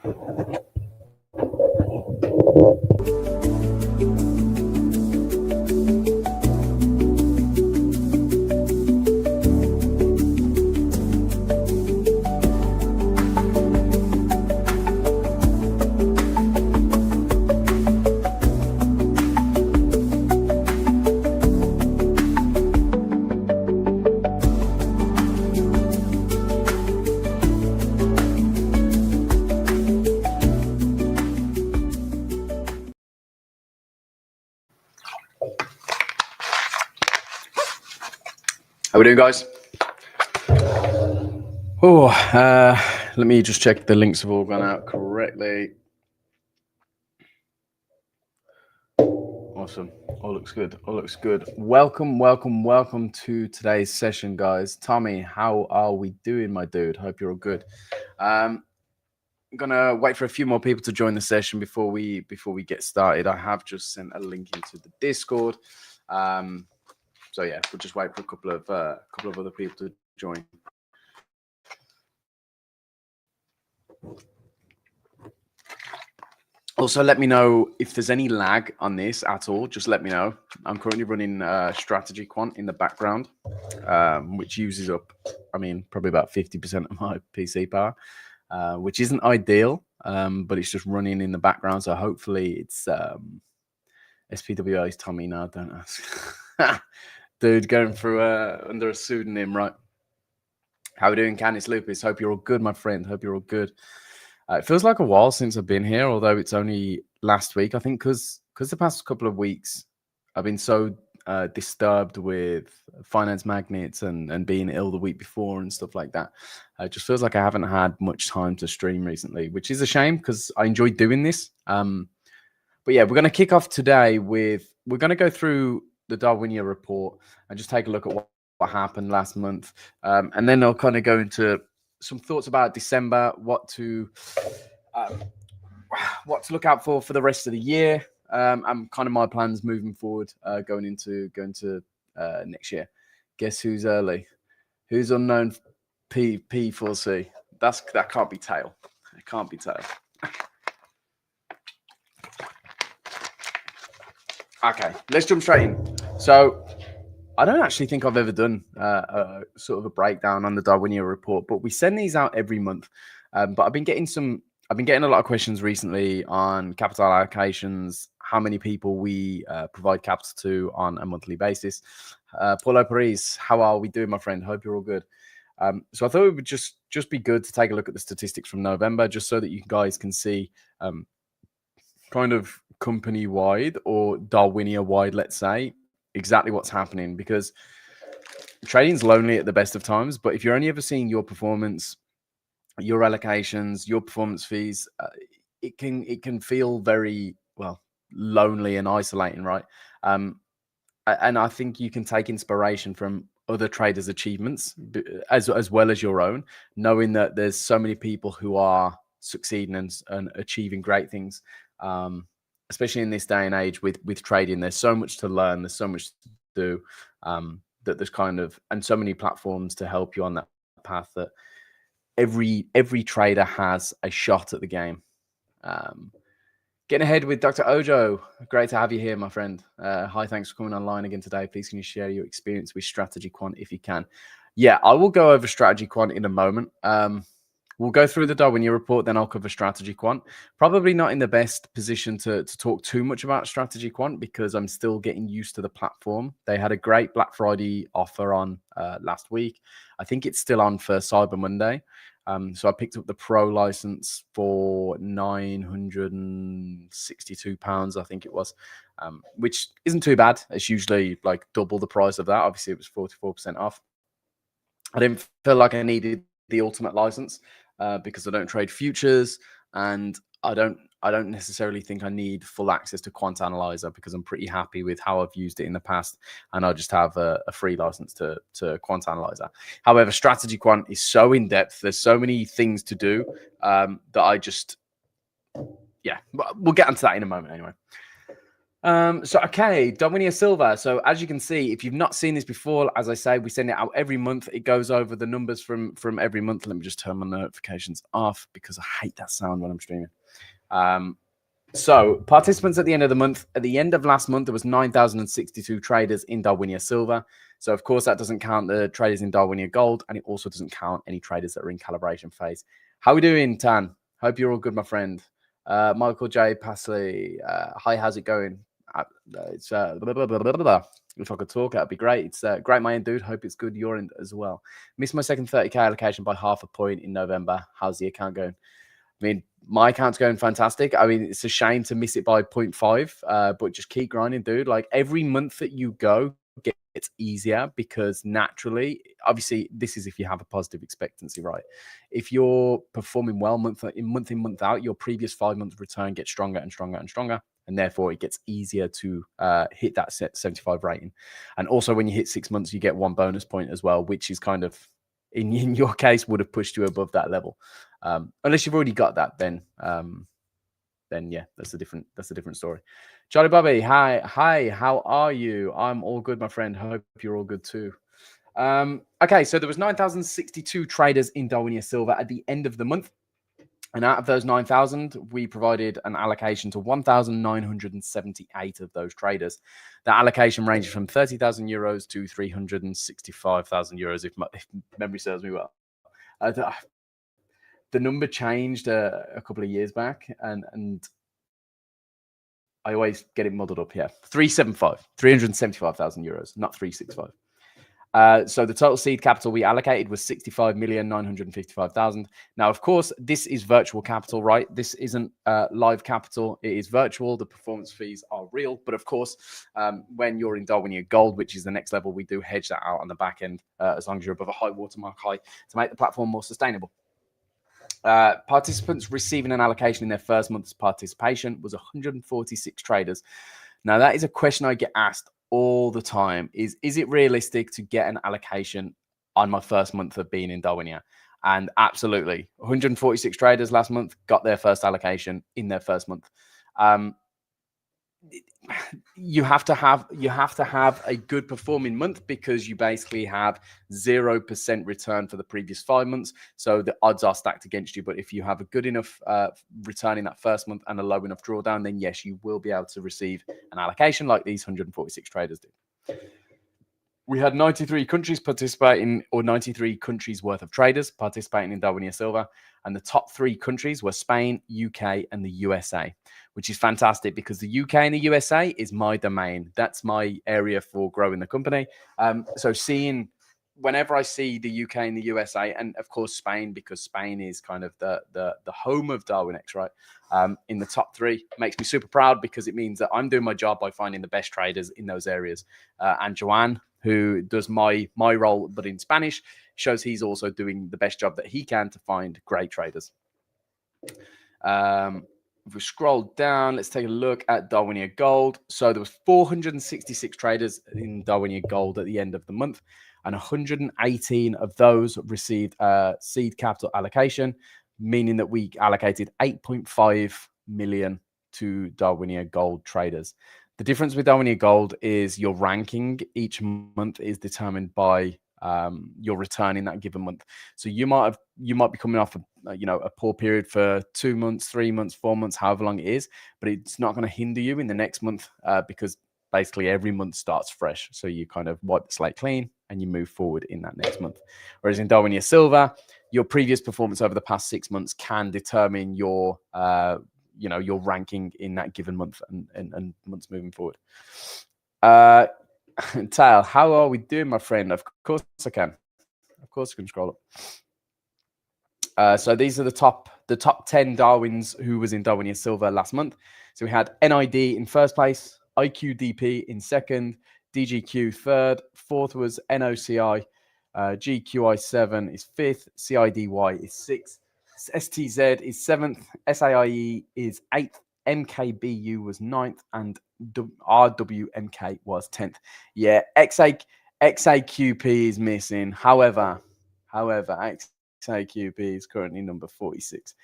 How we doing, guys? Oh, let me just check the links have all gone out correctly. Awesome. All looks good. All looks good. Welcome to today's session, guys. Tommy, how are we doing, my dude? Hope you're all good. I'm gonna wait for a few more people to join the session before we get started. I have just sent a link into the Discord. So yeah, we'll just wait for a couple of other people to join. Also, let me know if there's any lag on this at all. Just let me know. I'm currently running strategy quant in the background, which uses up, I mean, probably about 50% of my PC power, which isn't ideal, but it's just running in the background. So hopefully it's SPWA is Tommy. No, don't ask. Dude, going through under a pseudonym, right? How are we doing, Canis Lupus? Hope you're all good, my friend. Hope you're all good. It feels like a while since I've been here, although it's only last week. I think because the past couple of weeks I've been so disturbed with finance magnets and being ill the week before and stuff like that. It just feels like I haven't had much time to stream recently, which is a shame because I enjoy doing this. But yeah, we're going to kick off today with, we're going to go through the DarwinIA report and just take a look at what happened last month. And then I'll kind of go into some thoughts about December, what to look out for the rest of the year, and kind of my plans moving forward, going into next year. Guess who's early? Who's unknown? P4C. That can't be tail. It can't be tail. Okay, let's jump straight in. So I don't actually think I've ever done sort of a breakdown on the DarwinIA report, but we send these out every month. But I've been getting a lot of questions recently on capital allocations, how many people we provide capital to on a monthly basis. Paulo Paris, how are we doing, my friend? Hope you're all good. So I thought it would just be good to take a look at the statistics from November, just so that you guys can see kind of company-wide or DarwinIA-wide, let's say, exactly what's happening, because trading's lonely at the best of times. But if you're only ever seeing your performance, your allocations, your performance fees, it can feel very, well, lonely and isolating, right? And I think you can take inspiration from other traders' achievements as well as your own, knowing that there's so many people who are succeeding and achieving great things, especially in this day and age with trading. There's so much to learn, there's so much to do, that there's kind of, and so many platforms to help you on that path, that every trader has a shot at the game. Getting ahead with Dr. Ojo. Great to have you here, my friend. Hi, thanks for coming online again today. Please can you share your experience with strategy quant if you can? Yeah, I will go over strategy quant in a moment. We'll go through the DarwinIA report, then I'll cover strategy quant. Probably not in the best position to talk too much about strategy quant because I'm still getting used to the platform. They had a great Black Friday offer on last week. I think it's still on for Cyber Monday. So I picked up the Pro license for £962, I think it was, which isn't too bad. It's usually like double the price of that. Obviously, it was 44% off. I didn't feel like I needed the ultimate license because I don't trade futures, and I don't necessarily think I need full access to Quant Analyzer because I'm pretty happy with how I've used it in the past, and I just have a free license to Quant Analyzer. However, strategy quant is so in depth. There's so many things to do that I just, yeah, we'll get into that in a moment anyway. Okay, DarwinIA Silver. So as you can see, if you've not seen this before, as I say, we send it out every month. It goes over the numbers from every month. Let me just turn my notifications off because I hate that sound when I'm streaming. So participants at the end of the month, at the end of last month, there was 9,062 traders in DarwinIA Silver. So of course that doesn't count the traders in DarwinIA Gold, and it also doesn't count any traders that are in calibration phase. How we doing, Tan? Hope you're all good, my friend. Michael J. Pasley, hi, how's it going? It's blah, blah, blah, blah, blah. If I could talk, that'd be great. It's great, my end, dude. Hope it's good your end as well. Missed my second 30k allocation by half a point in November. How's the account going? I mean, my account's going fantastic. I mean, it's a shame to miss it by 0.5, but just keep grinding, dude. Like every month that you go gets easier because naturally, obviously, this is if you have a positive expectancy, right? If you're performing well month in, month out, your previous 5 month return gets stronger and stronger and stronger. And therefore, it gets easier to hit that 75 rating. And also, when you hit 6 months, you get 1 bonus point as well, which is kind of, in your case, would have pushed you above that level. Unless you've already got that, then yeah, that's a different story. Charlie Bobby, hi, how are you? I'm all good, my friend. Hope you're all good too. Okay, so there was 9,062 traders in DarwinIA Silver at the end of the month. And out of those 9,000, we provided an allocation to 1,978 of those traders. That allocation ranges from 30,000 euros to 365,000 euros, if memory serves me well. The number changed a couple of years back, and I always get it muddled up here. 375,000 euros, not 365. So the total seed capital we allocated was 65,955,000. Now, of course, this is virtual capital, right? This isn't live capital. It is virtual. The performance fees are real. But of course, when you're in DarwinIA Gold, which is the next level, we do hedge that out on the back end as long as you're above a high watermark high to make the platform more sustainable. Participants receiving an allocation in their first month's participation was 146 traders. Now, that is a question I get asked all the time. Is it realistic to get an allocation on my first month of being in DarwinIA? And absolutely, 146 traders last month got their first allocation in their first month. You have to have a good performing month because you basically have 0% return for the previous 5 months. So the odds are stacked against you. But if you have a good enough return in that first month and a low enough drawdown, then yes, you will be able to receive an allocation like these 146 traders did. We had 93 countries participating, or 93 countries worth of traders participating in DarwinIA Silver. And the top 3 countries were Spain, UK, and the USA, which is fantastic because the UK and the USA is my domain. That's my area for growing the company. So whenever I see the UK and the USA, and of course Spain, because Spain is kind of the home of Darwinex, right? In the top 3 makes me super proud because it means that I'm doing my job by finding the best traders in those areas. And Joanne, who does my role, but in Spanish, shows he's also doing the best job that he can to find great traders. If we scroll down, let's take a look at DarwinIA Gold. So there was 466 traders in DarwinIA Gold at the end of the month, and 118 of those received seed capital allocation, meaning that we allocated 8.5 million to DarwinIA Gold traders. The difference with DarwinIA Gold is your ranking each month is determined by your return in that given month. So you might be coming off a poor period for 2 months, 3 months, 4 months, however long it is, but it's not going to hinder you in the next month because basically every month starts fresh. So you kind of wipe the slate clean and you move forward in that next month. Whereas in DarwinIA Silver, your previous performance over the past 6 months can determine your your ranking in that given month and months moving forward. Tal, how are we doing, my friend? Of course I can. Of course I can scroll up. So these are the top 10 Darwins who was in DarwinIA Silver last month. So we had NID in first place, IQDP in second, DGQ third, fourth was NOCI, GQI7 is fifth, CIDY is sixth, STZ is seventh, SAIE is eighth, MKBU was ninth, and RWMK was 10th. Yeah, XAQP is missing. However, XAQP is currently number 46.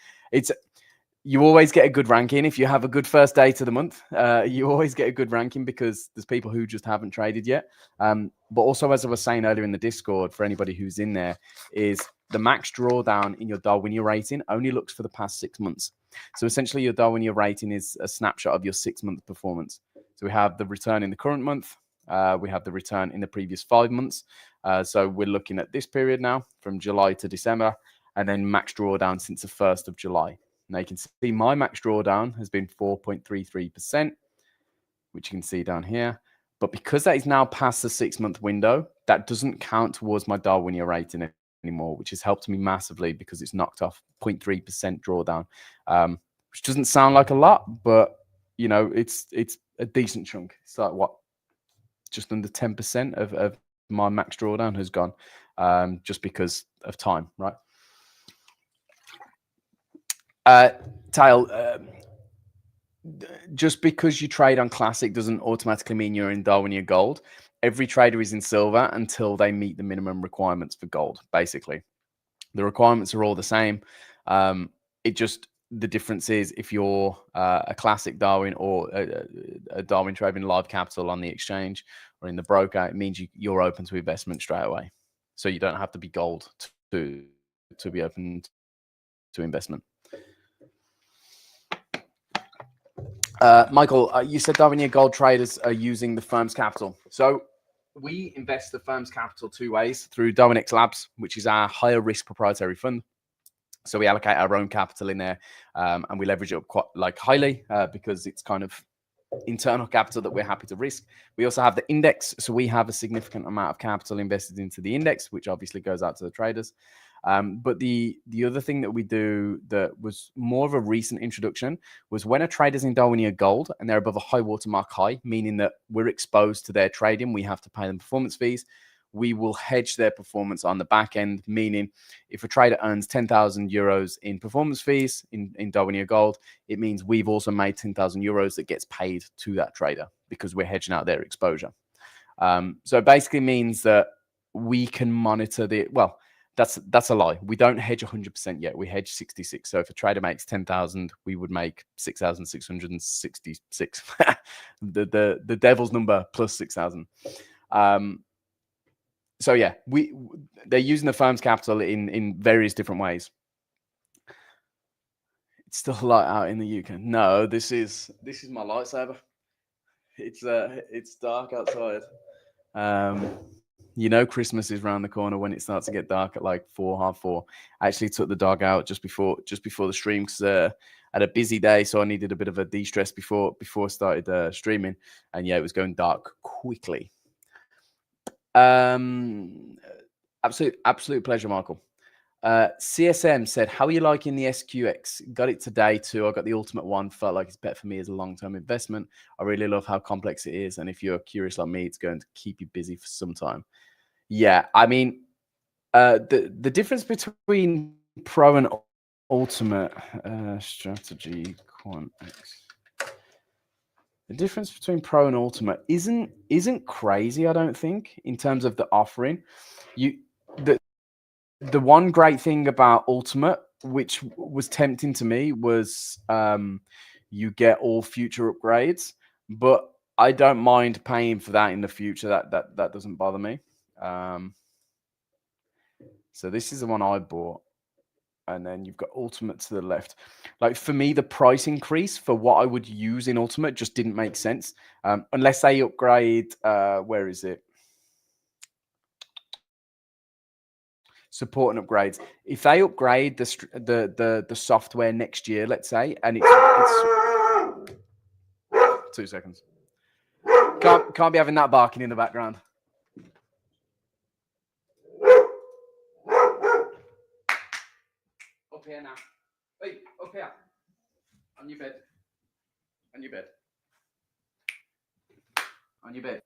you always get a good ranking if you have a good first day to the month. You always get a good ranking because there's people who just haven't traded yet. But also, as I was saying earlier in the Discord, for anybody who's in there, is the max drawdown in your DarwinIA rating only looks for the past 6 months. So essentially, your DarwinIA rating is a snapshot of your 6-month performance. So we have the return in the current month. We have the return in the previous 5 months. So we're looking at this period now from July to December, and then max drawdown since the 1st of July. Now you can see my max drawdown has been 4.33%, which you can see down here. But because that is now past the 6-month window, that doesn't count towards my DarwinIA rating anymore, which has helped me massively because it's knocked off 0.3% drawdown, which doesn't sound like a lot, but you know, it's a decent chunk. It's like what, just under 10% of my max drawdown has gone, just because of time, right? Tale, just because you trade on Classic doesn't automatically mean you're in DarwinIA Gold. Every trader is in silver until they meet the minimum requirements for gold, basically. The requirements are all the same. The difference is if you're a Classic Darwin or a Darwin trading live capital on the exchange or in the broker, it means you're open to investment straight away. So you don't have to be gold to be open to investment. Michael, you said DarwinIA Gold traders are using the firm's capital. So we invest the firm's capital 2 ways: through Darwinex Labs, which is our higher risk proprietary fund. So we allocate our own capital in there, and we leverage it up quite highly because it's kind of internal capital that we're happy to risk. We also have the index. So we have a significant amount of capital invested into the index, which obviously goes out to the traders. But the other thing that we do that was more of a recent introduction was when a trader's in DarwinIA Gold and they're above a high watermark high, meaning that we're exposed to their trading, we have to pay them performance fees. We will hedge their performance on the back end, meaning if a trader earns 10,000 euros in performance fees in DarwinIA Gold, it means we've also made 10,000 euros that gets paid to that trader because we're hedging out their exposure. So it basically means that we can monitor well, that's a lie. We don't hedge 100% yet. We hedge 66. So if a trader makes 10,000, we would make 6,666. the devil's number plus 6,000. So yeah, they're using the firm's capital in various different ways. It's still light out in the UK. No, this is my lightsaber. It's dark outside. You know, Christmas is around the corner when it starts to get dark at like 4, half 4. I actually took the dog out just before the stream because I had a busy day, so I needed a bit of a de-stress before I started streaming. And yeah, it was going dark quickly. Absolute pleasure, Michael. CSM said, how are you liking the SQX? Got it today too. I got the ultimate one. Felt like it's better for me as a long-term investment. I really love how complex it is. And if you're curious like me, it's going to keep you busy for some time. Yeah, I mean, the difference between Pro and Ultimate strategy quant X. The difference between Pro and Ultimate isn't crazy, I don't think, in terms of the offering. The one great thing about Ultimate, which was tempting to me, was you get all future upgrades, but I don't mind paying for that in the future. That doesn't bother me. So this is the one I bought. And then you've got Ultimate to the left. Like for me, the price increase for what I would use in Ultimate just didn't make sense. Unless they upgrade, where is it? Support and upgrades. If they upgrade the software next year, let's say, and it's 2 seconds. Can't be having that barking in the background. Up here now. Wait, up here. On your bed. On your bed. On your bed.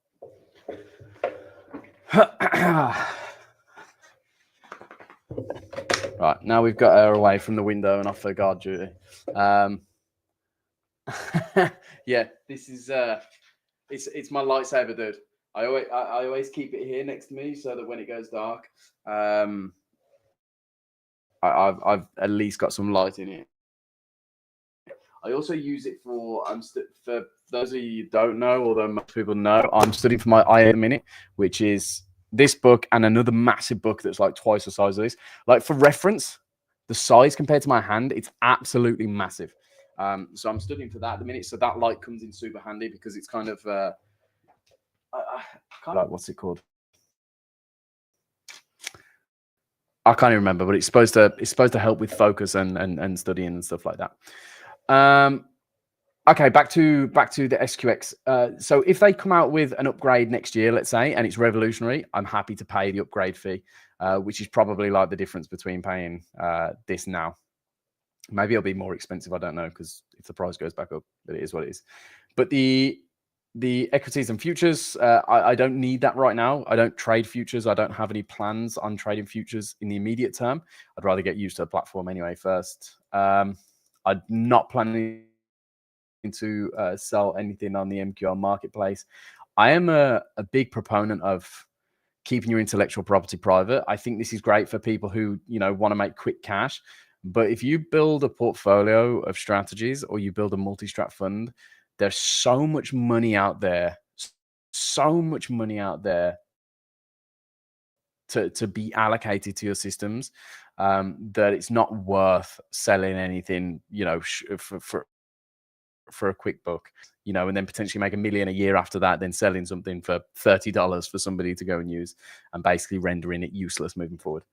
Right, now we've got her away from the window and off her guard duty. Yeah, this is it's my lightsaber, dude. I always keep it here next to me so that when it goes dark, I've at least got some light in it. I also use it for, for those of you who don't know, although most people know, I'm studying for my IA at the minute, which is this book and another massive book that's like twice the size of this. Like for reference, the size compared to my hand, it's absolutely massive. So I'm studying for that at the minute. So that light comes in super handy because it's kind of, like, what's it called? I can't even remember, but it's supposed to help with focus and studying and stuff like that. Okay, back to the SQX. So if they come out with an upgrade next year, let's say, and it's revolutionary, I'm happy to pay the upgrade fee, which is probably like the difference between paying this now. Maybe it'll be more expensive. I don't know, because if the price goes back up, it is what it is. But the equities and futures, I don't need that right now. I don't trade futures. I don't have any plans on trading futures in the immediate term. I'd rather get used to the platform anyway first. I'm not planning to sell anything on the MQL marketplace. I am a big proponent of keeping your intellectual property private. I think this is great for people who, want to make quick cash. But if you build a portfolio of strategies or you build a multi-strat fund, there's so much money out there, to be allocated to your systems, that it's not worth selling anything, for a quick buck, and then potentially make $1 million a year after that, then selling something for $30 for somebody to go and use and basically rendering it useless moving forward.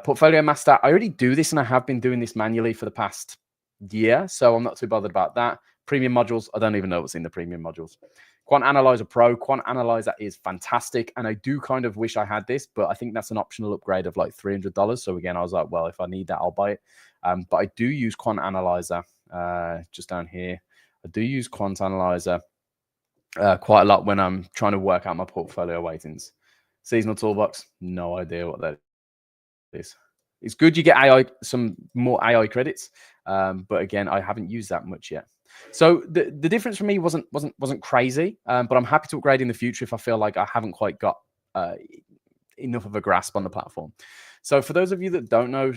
Portfolio master, I already do this and I have been doing this manually for the past year, so I'm not too bothered about that. Premium modules, I don't even know what's in the premium modules. Quant Analyzer Pro, Quant Analyzer is fantastic, and I do kind of wish I had this, but I think that's an optional upgrade of like $300. So again, I was like, well, if I need that, I'll buy it. But I do use Quant Analyzer just down here. I do use Quant Analyzer quite a lot when I'm trying to work out my portfolio weightings. Seasonal Toolbox, no idea what that is. It's good you get some more AI credits, but again, I haven't used that much yet. So the difference for me wasn't crazy, but I'm happy to upgrade in the future if I feel like I haven't quite got enough of a grasp on the platform. So for those of you that don't know,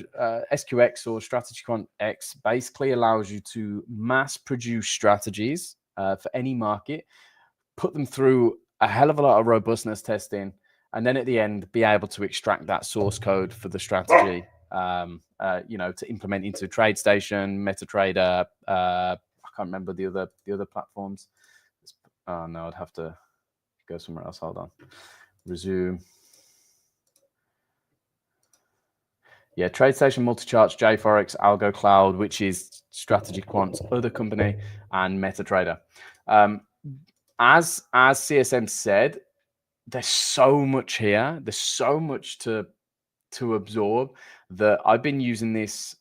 SQX or Strategy Quant X basically allows you to mass produce strategies for any market, put them through a hell of a lot of robustness testing, and then at the end, be able to extract that source code for the strategy, to implement into TradeStation, MetaTrader. I can't remember the other platforms. Oh no, I'd have to go somewhere else. Hold on. Resume. Yeah, TradeStation, Multicharts, JForex, Algo Cloud, which is Strategy Quant's other company, and MetaTrader. As CSM said, there's so much here. There's so much to absorb that I've been using this,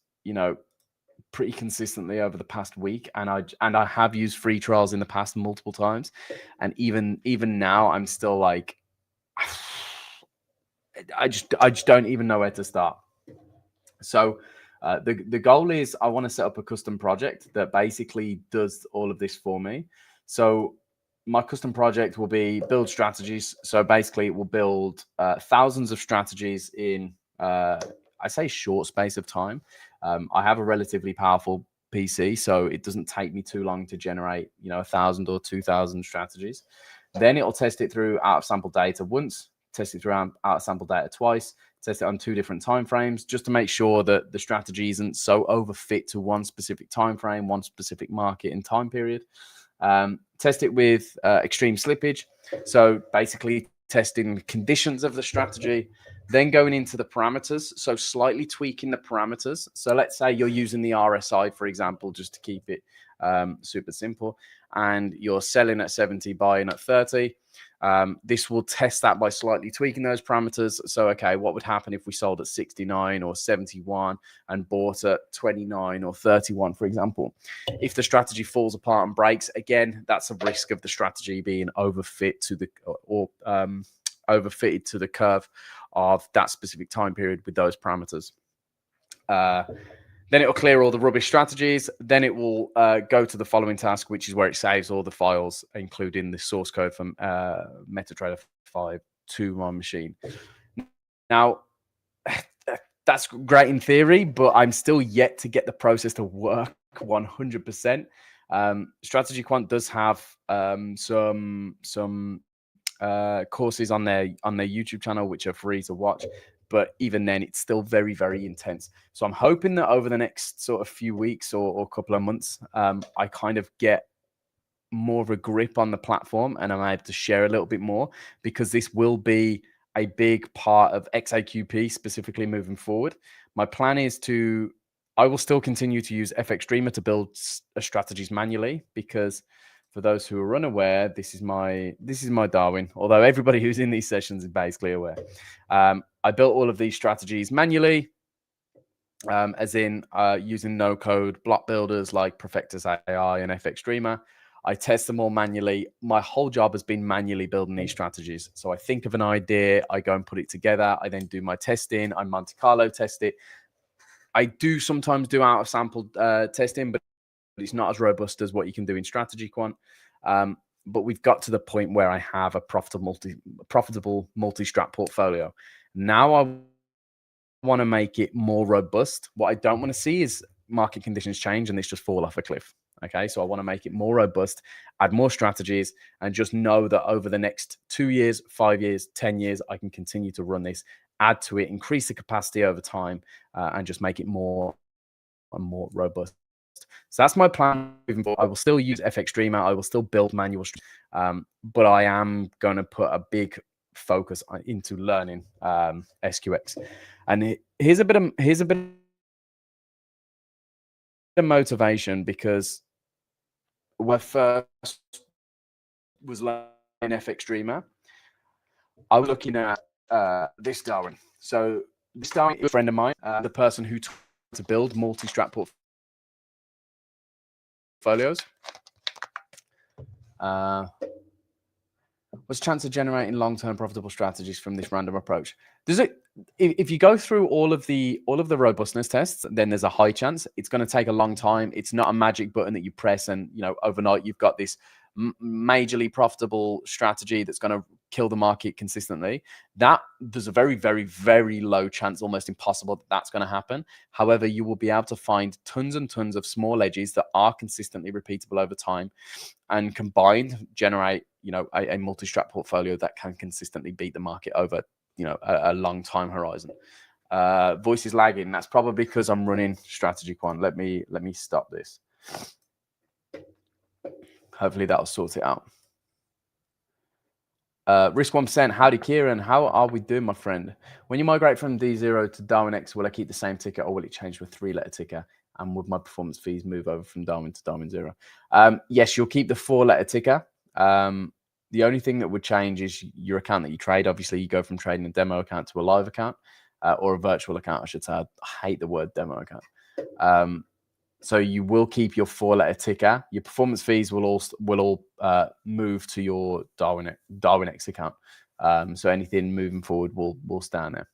pretty consistently over the past week, and I have used free trials in the past multiple times, and even now I'm still like, I just don't even know where to start. So the goal is I want to set up a custom project that basically does all of this for me. So my custom project will be build strategies. So basically it will build thousands of strategies in, I say, short space of time. I have a relatively powerful PC, so it doesn't take me too long to generate, 1,000 or 2,000 strategies. Then it'll test it through out of sample data once, test it through out of sample data twice, test it on 2 different time frames, just to make sure that the strategy isn't so overfit to one specific time frame, one specific market and time period. Test it with extreme slippage. So basically testing conditions of the strategy, then going into the parameters. So slightly tweaking the parameters. So let's say you're using the RSI, for example, just to keep it super simple, and you're selling at 70, buying at 30. This will test that by slightly tweaking those parameters. So, okay, what would happen if we sold at 69 or 71 and bought at 29 or 31, for example? If the strategy falls apart and breaks, again, that's a risk of the strategy being overfit to the overfitted to the curve of that specific time period with those parameters. Then it will clear all the rubbish strategies. Then it will go to the following task, which is where it saves all the files, including the source code from MetaTrader 5 to my machine. Now, that's great in theory, but I'm still yet to get the process to work 100%. Strategy Quant does have some courses on their YouTube channel which are free to watch, but even then it's still very, very intense. So I'm hoping that over the next sort of few weeks or couple of months, I kind of get more of a grip on the platform and I'm able to share a little bit more, because this will be a big part of XAQP specifically moving forward. My plan is I will still continue to use FX Streamer to build strategies manually, because for those who are unaware, this is my Darwin, although everybody who's in these sessions is basically aware. I built all of these strategies manually, as in using no-code block builders like Perfectus AI and FX Streamer. I test them all manually. My whole job has been manually building these strategies. So I think of an idea, I go and put it together. I then do my testing. I Monte Carlo test it. I do sometimes do out of sample testing, but it's not as robust as what you can do in Strategy Quant. But we've got to the point where I have a profitable multi-strat portfolio. Now I want to make it more robust. What I don't want to see is market conditions change and this just fall off a cliff. Okay, so I want to make it more robust, add more strategies, and just know that over the next 2 years, 5 years, 10 years, I can continue to run this, add to it, increase the capacity over time, and just make it more and more robust. So that's my plan moving forward. I will still use FX Streamer. I will still build manual, but I am going to put a big focus into learning SQX. And here's a bit of motivation, because when I first was learning FX Streamer, I was looking at this Darwin. So this Darwin is a friend of mine, the person who taught me to build multi-strat portfolios. What's the chance of generating long-term profitable strategies from this random approach? If you go through all of the robustness tests, then there's a high chance. It's going to take a long time. It's not a magic button that you press and overnight you've got this majorly profitable strategy that's going to kill the market consistently. That there's a very, very, very low chance, almost impossible, that that's going to happen. However, you will be able to find tons and tons of small edges that are consistently repeatable over time, and combined generate a multi-strat portfolio that can consistently beat the market over a long time horizon. Voice is lagging. That's probably because I'm running Strategy Quant. Let me stop this. Hopefully that'll sort it out. Risk 1%. Howdy, Kieran. How are we doing, my friend? When you migrate from D0 to Darwinex, will I keep the same ticker or will it change to a 3-letter ticker? And would my performance fees move over from Darwin to Darwin 0? Yes, you'll keep the 4-letter ticker. The only thing that would change is your account that you trade. Obviously, you go from trading a demo account to a live account, or a virtual account, I should say. I hate the word demo account. So you will keep your 4-letter ticker. Your performance fees will all move to your Darwinex account. So anything moving forward will stand there.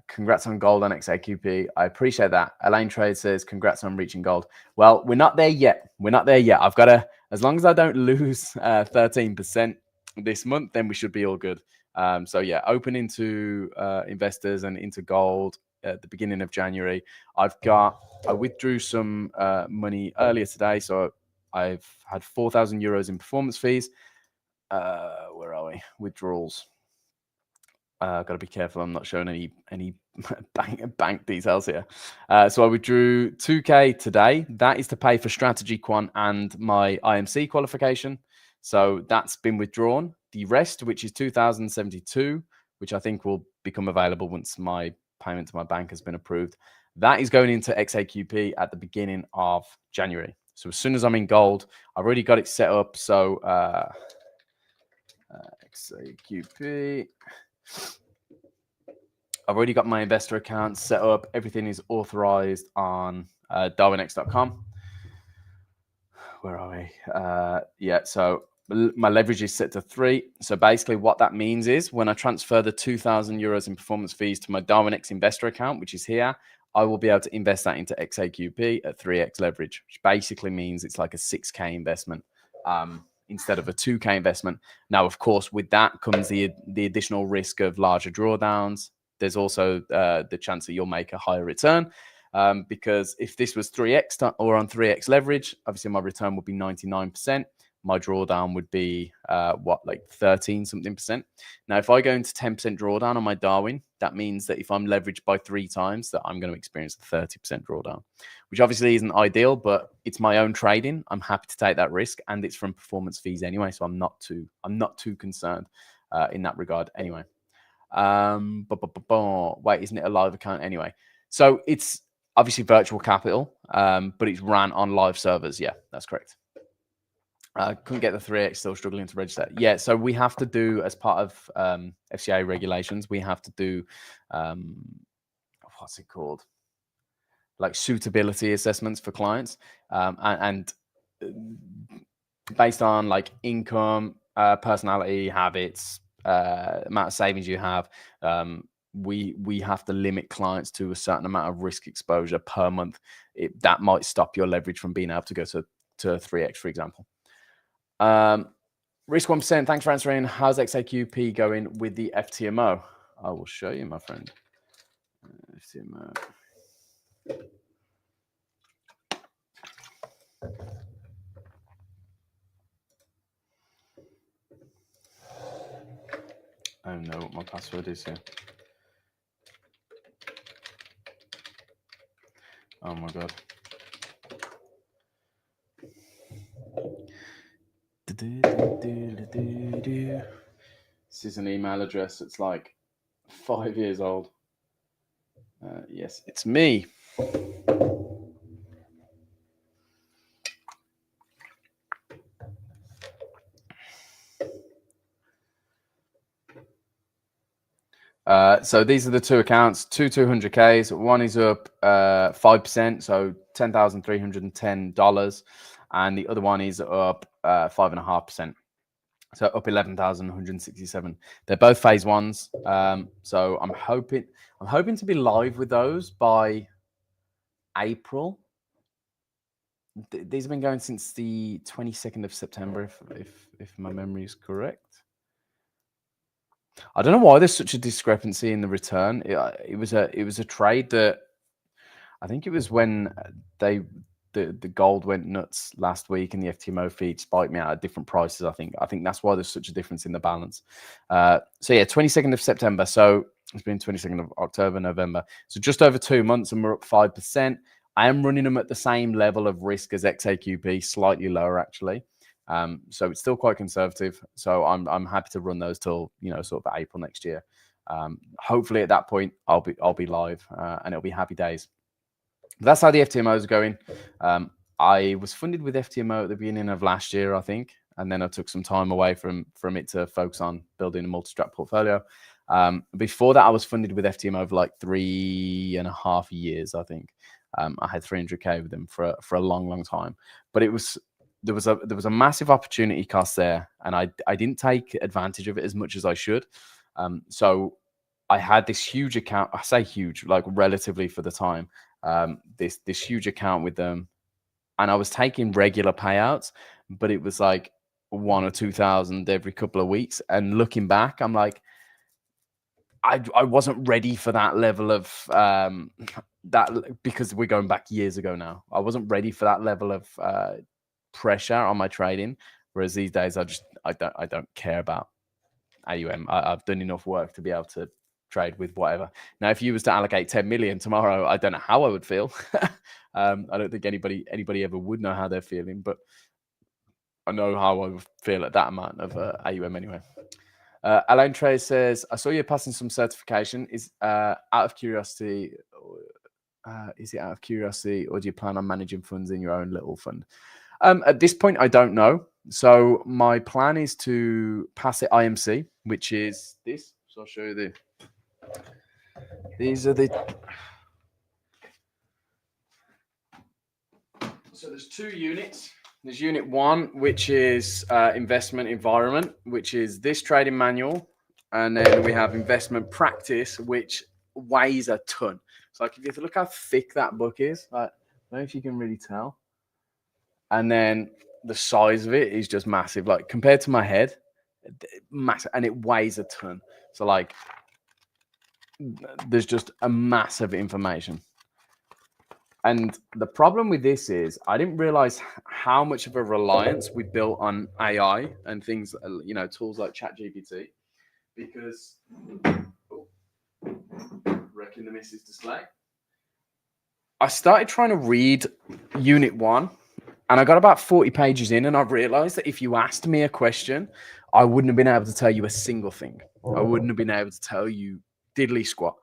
Congrats on gold on XAQP. I appreciate that. Elaine Trade says, congrats on reaching gold. Well, we're not there yet. We're not there yet. I've got to, as long as I don't lose 13% this month, then we should be all good. So yeah, open into investors and into gold at the beginning of January. I withdrew some money earlier today. So I've had 4,000 euros in performance fees. Where are we? Withdrawals. Got to be careful. I'm not showing any bank details here. So I withdrew 2K today. That is to pay for Strategy Quant and my IMC qualification. So that's been withdrawn. The rest, which is 2,072, which I think will become available once my payment to my bank has been approved, that is going into XAQP at the beginning of January. So as soon as I'm in gold, I've already got it set up. So XAQP. I've already got my investor account set up. Everything is authorized on Darwinex.com. Where are we? Yeah, so my leverage is set to 3. So basically what that means is when I transfer the 2,000 euros in performance fees to my Darwinex investor account, which is here, I will be able to invest that into XAQP at 3x leverage, which basically means it's like a 6K investment instead of a 2K investment. Now, of course, with that comes the additional risk of larger drawdowns, there's also the chance that you'll make a higher return. Because if this was 3x or on 3x leverage, obviously my return would be 99%. My drawdown would be like 13 something percent. Now, if I go into 10% drawdown on my Darwin, that means that if I'm leveraged by 3 times, that I'm going to experience a 30% drawdown, which obviously isn't ideal, but it's my own trading. I'm happy to take that risk, and it's from performance fees anyway, so I'm not too concerned in that regard anyway. Wait, isn't it a live account anyway? So it's obviously virtual capital, but it's ran on live servers. Yeah, that's correct. Couldn't get the 3x, still struggling to register. Yeah, so we have to do, as part of FCA regulations, we have to do, what's it called? Like suitability assessments for clients. And based on like income, personality, habits, amount of savings you have, we have to limit clients to a certain amount of risk exposure per month. That might stop your leverage from being able to go to 3x, for example. Risk 1%. Thanks for answering. How's XAQP going with the FTMO? I will show you, my friend. FTMO. I don't know what my password is here. Oh my god. This is an email address that's like 5 years old. Yes, it's me. So these are the two accounts, two 200Ks. One is up 5%, so $10,310, and the other one is up 5.5%, so up 11,167. They're both phase ones. So I'm hoping to be live with those by April. These have been going since the 22nd of September, if my memory is correct. I don't know why there's such a discrepancy in the return. It was a trade that I think it was when the gold went nuts last week and the FTMO feed spiked me out at different prices. I think that's why there's such a difference in the balance. So yeah, 22nd of September. So it's been 22nd of October, November. So just over 2 months, and we're up 5%. I am running them at the same level of risk as XAQP, slightly lower actually. So it's still quite conservative. So I'm happy to run those till sort of April next year. Hopefully at that point I'll be live and it'll be happy days. But that's how the FTMOs are going. I was funded with FTMO at the beginning of last year, I think, and then I took some time away from it to focus on building a multi-strat portfolio. Before that, I was funded with FTMO for like 3.5 years, I think. I had 300K with them for a long time, but there was a massive opportunity cost there, and I didn't take advantage of it as much as I should. So I had this huge account. I say huge, like relatively for the time. This huge account with them, and I was taking regular payouts, but it was like 1,000 or 2,000 every couple of weeks. And looking back, I'm like, I wasn't ready for that level of that, because we're going back years ago now. I wasn't ready for that level of pressure on my trading. Whereas these days, I don't care about AUM. I've done enough work to be able to trade with whatever. Now, if you was to allocate 10 million tomorrow, I don't know how I would feel. I don't think anybody ever would know how they're feeling, but I know how I would feel at that amount of AUM anyway. Alain Trey says, I saw you passing some certification. Is out of curiosity, is it out of curiosity, or do you plan on managing funds in your own little fund? At this point, I don't know. So my plan is to pass it IMC, which is this. So I'll show you these are the. So there's 2 units. There's unit 1, which is investment environment, which is this trading manual. And then we have investment practice, which weighs a ton. So like, if you look how thick that book is, like, I don't know if you can really tell. And then the size of it is just massive. Like, compared to my head, massive, and it weighs a ton. So like, there's just a massive information. And the problem with this is I didn't realize how much of a reliance we built on AI and things, tools like ChatGPT, because wrecking the missus display. I started trying to read Unit 1, and I got about 40 pages in, and I realized that if you asked me a question, I wouldn't have been able to tell you a single thing. I wouldn't have been able to tell you diddly squat.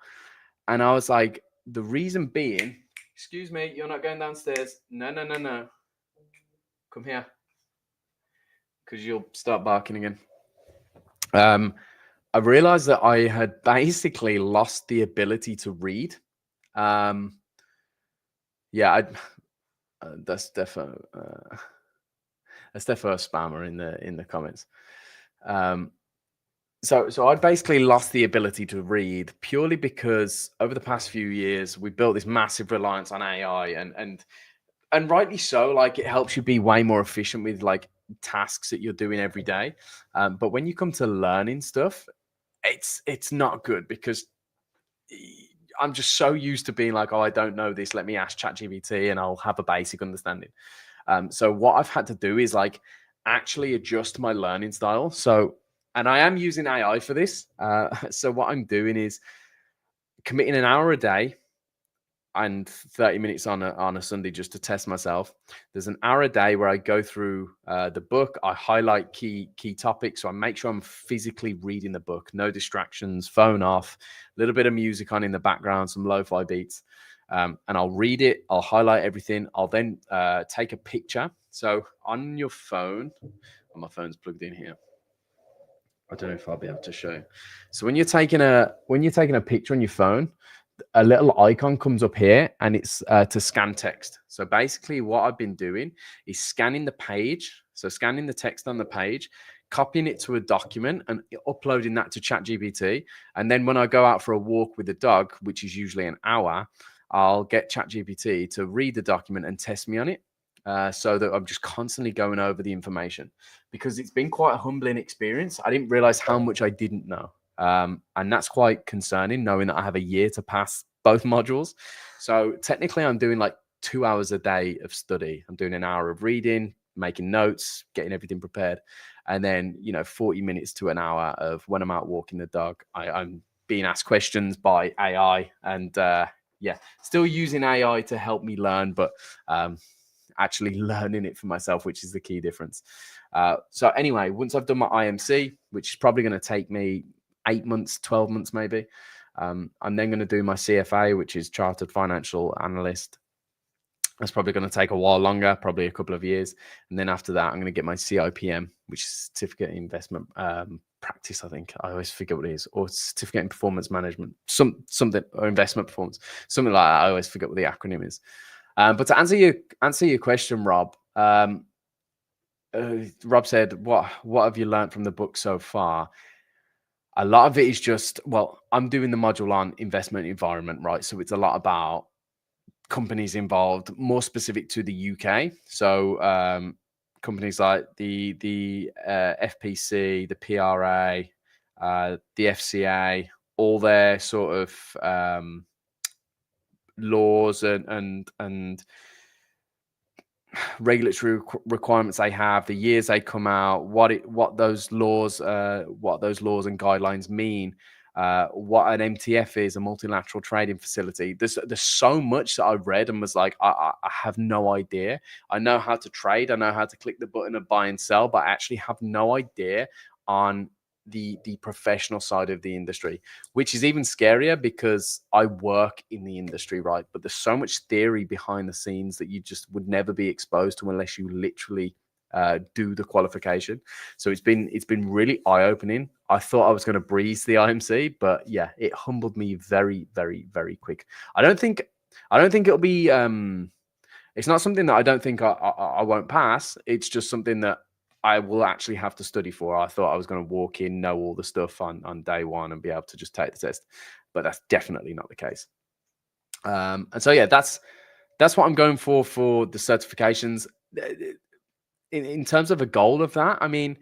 And I was like, the reason being, excuse me, you're not going downstairs. No. Come here. Because you'll start barking again. I realized that I had basically lost the ability to read. That's definitely a spammer in the comments. So I'd basically lost the ability to read purely because over the past few years we built this massive reliance on AI, and rightly so. Like, it helps you be way more efficient with like tasks that you're doing every day. But when you come to learning stuff, it's not good, because I'm just so used to being like, oh, I don't know this, let me ask ChatGPT and I'll have a basic understanding. So what I've had to do is like actually adjust my learning style. So, and I am using AI for this. So what I'm doing is committing an hour a day and 30 minutes on a Sunday just to test myself. There's an hour a day where I go through the book. I highlight key topics. So I make sure I'm physically reading the book, no distractions, phone off, a little bit of music on in the background, some lo-fi beats. And I'll read it. I'll highlight everything. I'll then take a picture. So on your phone, my phone's plugged in here. I don't know if I'll be able to show you. So when you're taking a picture on your phone, a little icon comes up here, and it's to scan text. So basically what I've been doing is scanning the page. So scanning the text on the page, copying it to a document and uploading that to ChatGPT. And then when I go out for a walk with the dog, which is usually an hour, I'll get ChatGPT to read the document and test me on it. So that I'm just constantly going over the information, because it's been quite a humbling experience. I didn't realize how much I didn't know. And that's quite concerning, knowing that I have a year to pass both modules. So technically I'm doing like 2 hours a day of study. I'm doing an hour of reading, making notes, getting everything prepared. And then, 40 minutes to an hour of when I'm out walking the dog, I'm being asked questions by AI, and still using AI to help me learn, but actually learning it for myself, which is the key difference. So anyway, once I've done my IMC, which is probably going to take me 8 months, 12 months maybe, I'm then going to do my CFA, which is Chartered Financial Analyst. That's probably going to take a while longer, probably a couple of years. And then after that, I'm going to get my CIPM, which is Certificate in Investment Practice, I think. I always forget what it is. Or Certificate in Performance Management, something, or Investment Performance, something like that. I always forget what the acronym is. But to answer your question, Rob, Rob said, what have you learned from the book so far? A lot of it is just, well, I'm doing the module on investment environment, right? So it's a lot about companies involved, more specific to the UK. So companies like the FPC, the PRA, the FCA, all their sort of laws and regulatory requirements they have, the years they come out, what those laws and guidelines mean, what an MTF is, a multilateral trading facility. There's so much that I read and was like, I have no idea. I know how to trade, I know how to click the button and buy and sell, but I actually have no idea on the professional side of the industry, which is even scarier because I work in the industry, right? But there's so much theory behind the scenes that you just would never be exposed to unless you literally do the qualification. So it's been really eye-opening. I thought I was going to breeze the IMC, but yeah, it humbled me very, very, very quick. I don't think it'll be it's not something that I don't think I won't pass. It's just something that I will actually have to study for. I thought I was going to walk in, know all the stuff on day one and be able to just take the test, but that's definitely not the case. And so, yeah, that's what I'm going for the certifications. In terms of a goal of that, I mean,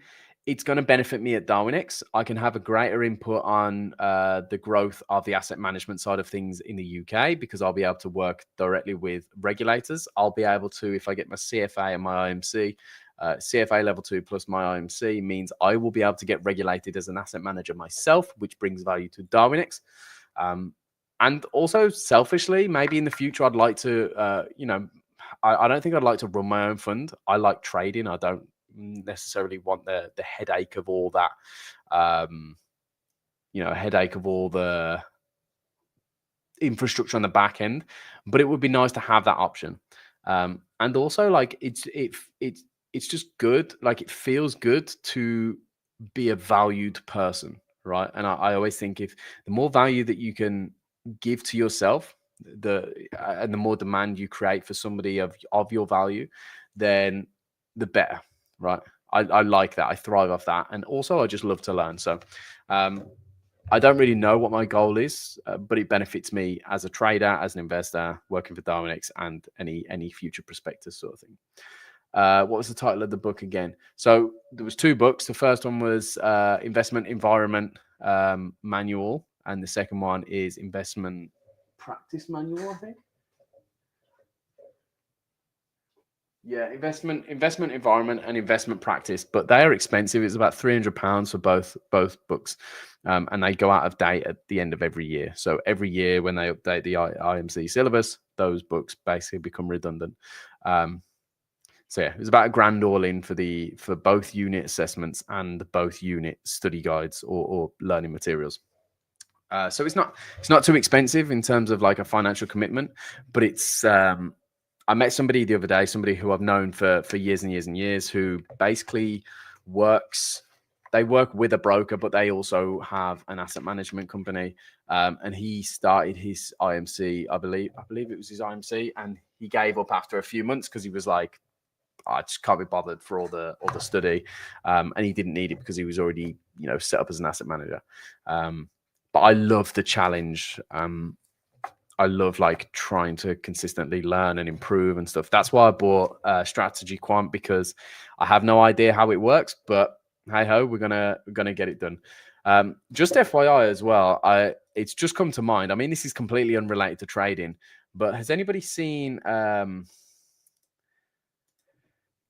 it's going to benefit me at Darwinex. I can have a greater input on the growth of the asset management side of things in the UK because I'll be able to work directly with regulators. I'll be able to, if I get my CFA and my IMC, CFA level 2 plus my IMC means I will be able to get regulated as an asset manager myself, which brings value to Darwinex. And also selfishly, maybe in the future, I'd like to, I don't think I'd like to run my own fund. I like trading. I don't necessarily want the headache of all that, headache of all the infrastructure on the back end. But it would be nice to have that option. And also, like it's just good. Like it feels good to be a valued person, right? And I always think if the more value that you can give to yourself, and the more demand you create for somebody of your value, then the better, right? I like that. I thrive off that, and also I just love to learn. So I don't really know what my goal is, but it benefits me as a trader, as an investor, working for Darwinex, and any future prospectus sort of thing. What was the title of the book again? So there was 2 books. The first one was Investment Environment Manual, and the second one is Investment Practice Manual, I think. Yeah, investment environment and investment practice, but they are expensive. It's about £300 for both books, and they go out of date at the end of every year. So every year when they update the IMC syllabus, those books basically become redundant. So yeah, it was about £1,000 all in for both unit assessments and both unit study guides or learning materials. So it's not too expensive in terms of like a financial commitment, but it's. I met somebody the other day, somebody who I've known for years and years and years, who basically they work with a broker, but they also have an asset management company. And he started his IMC, I believe it was his IMC, and he gave up after a few months because he was like, I just can't be bothered for all the study. And he didn't need it because he was already, set up as an asset manager. But I love the challenge. I love like trying to consistently learn and improve and stuff. That's why I bought Strategy Quant, because I have no idea how it works, but hey ho, we're gonna get it done. Just FYI as well, it's just come to mind. I mean, this is completely unrelated to trading, but has anybody seen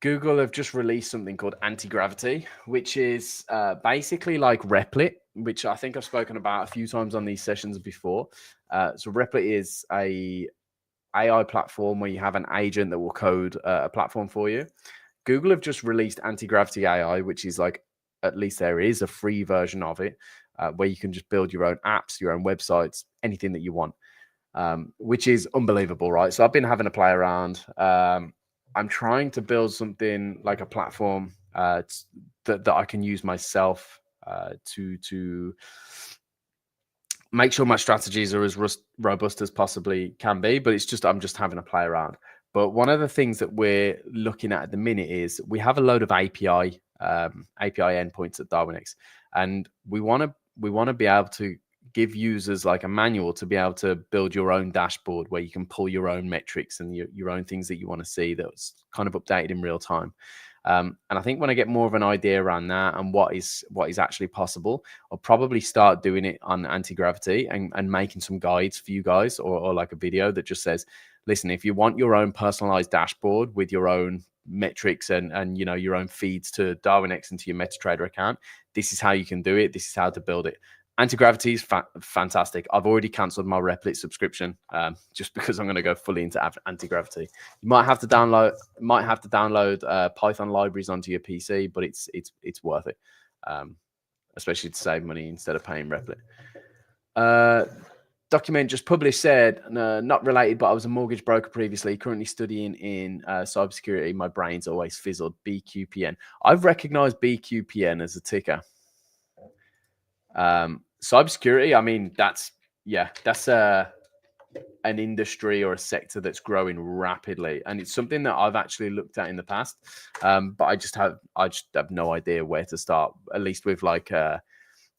Google have just released something called anti-gravity, which is basically like Replit, which I think I've spoken about a few times on these sessions before. So Replit is a AI platform where you have an agent that will code a platform for you. Google have just released anti-gravity AI, which is like, at least there is a free version of it, where you can just build your own apps, your own websites, anything that you want, which is unbelievable, right? So I've been having a play around. I'm trying to build something like a platform that I can use myself to make sure my strategies are as robust as possibly can be. But I'm just having a play around. But one of the things that we're looking at the minute is we have a load of API endpoints at Darwinex, and we want to be able to give users like a manual to be able to build your own dashboard where you can pull your own metrics and your own things that you want to see that's kind of updated in real time. And I think when I get more of an idea around that and what is actually possible, I'll probably start doing it on anti-gravity and making some guides for you guys, or like a video that just says, listen, if you want your own personalized dashboard with your own metrics and your own feeds to Darwinex and to your MetaTrader account, this is how you can do it. This is how to build it. Anti-gravity is fantastic. I've already cancelled my Replit subscription just because I'm going to go fully into anti-gravity. You might have to download Python libraries onto your PC, but it's worth it, especially to save money instead of paying Replit. Document just published said, not related, but I was a mortgage broker previously, currently studying in cybersecurity. My brain's always fizzled. BQPN. I've recognized BQPN as a ticker. Cybersecurity, I mean, that's an industry or a sector that's growing rapidly, and it's something that I've actually looked at in the past, but I just have no idea where to start, at least with like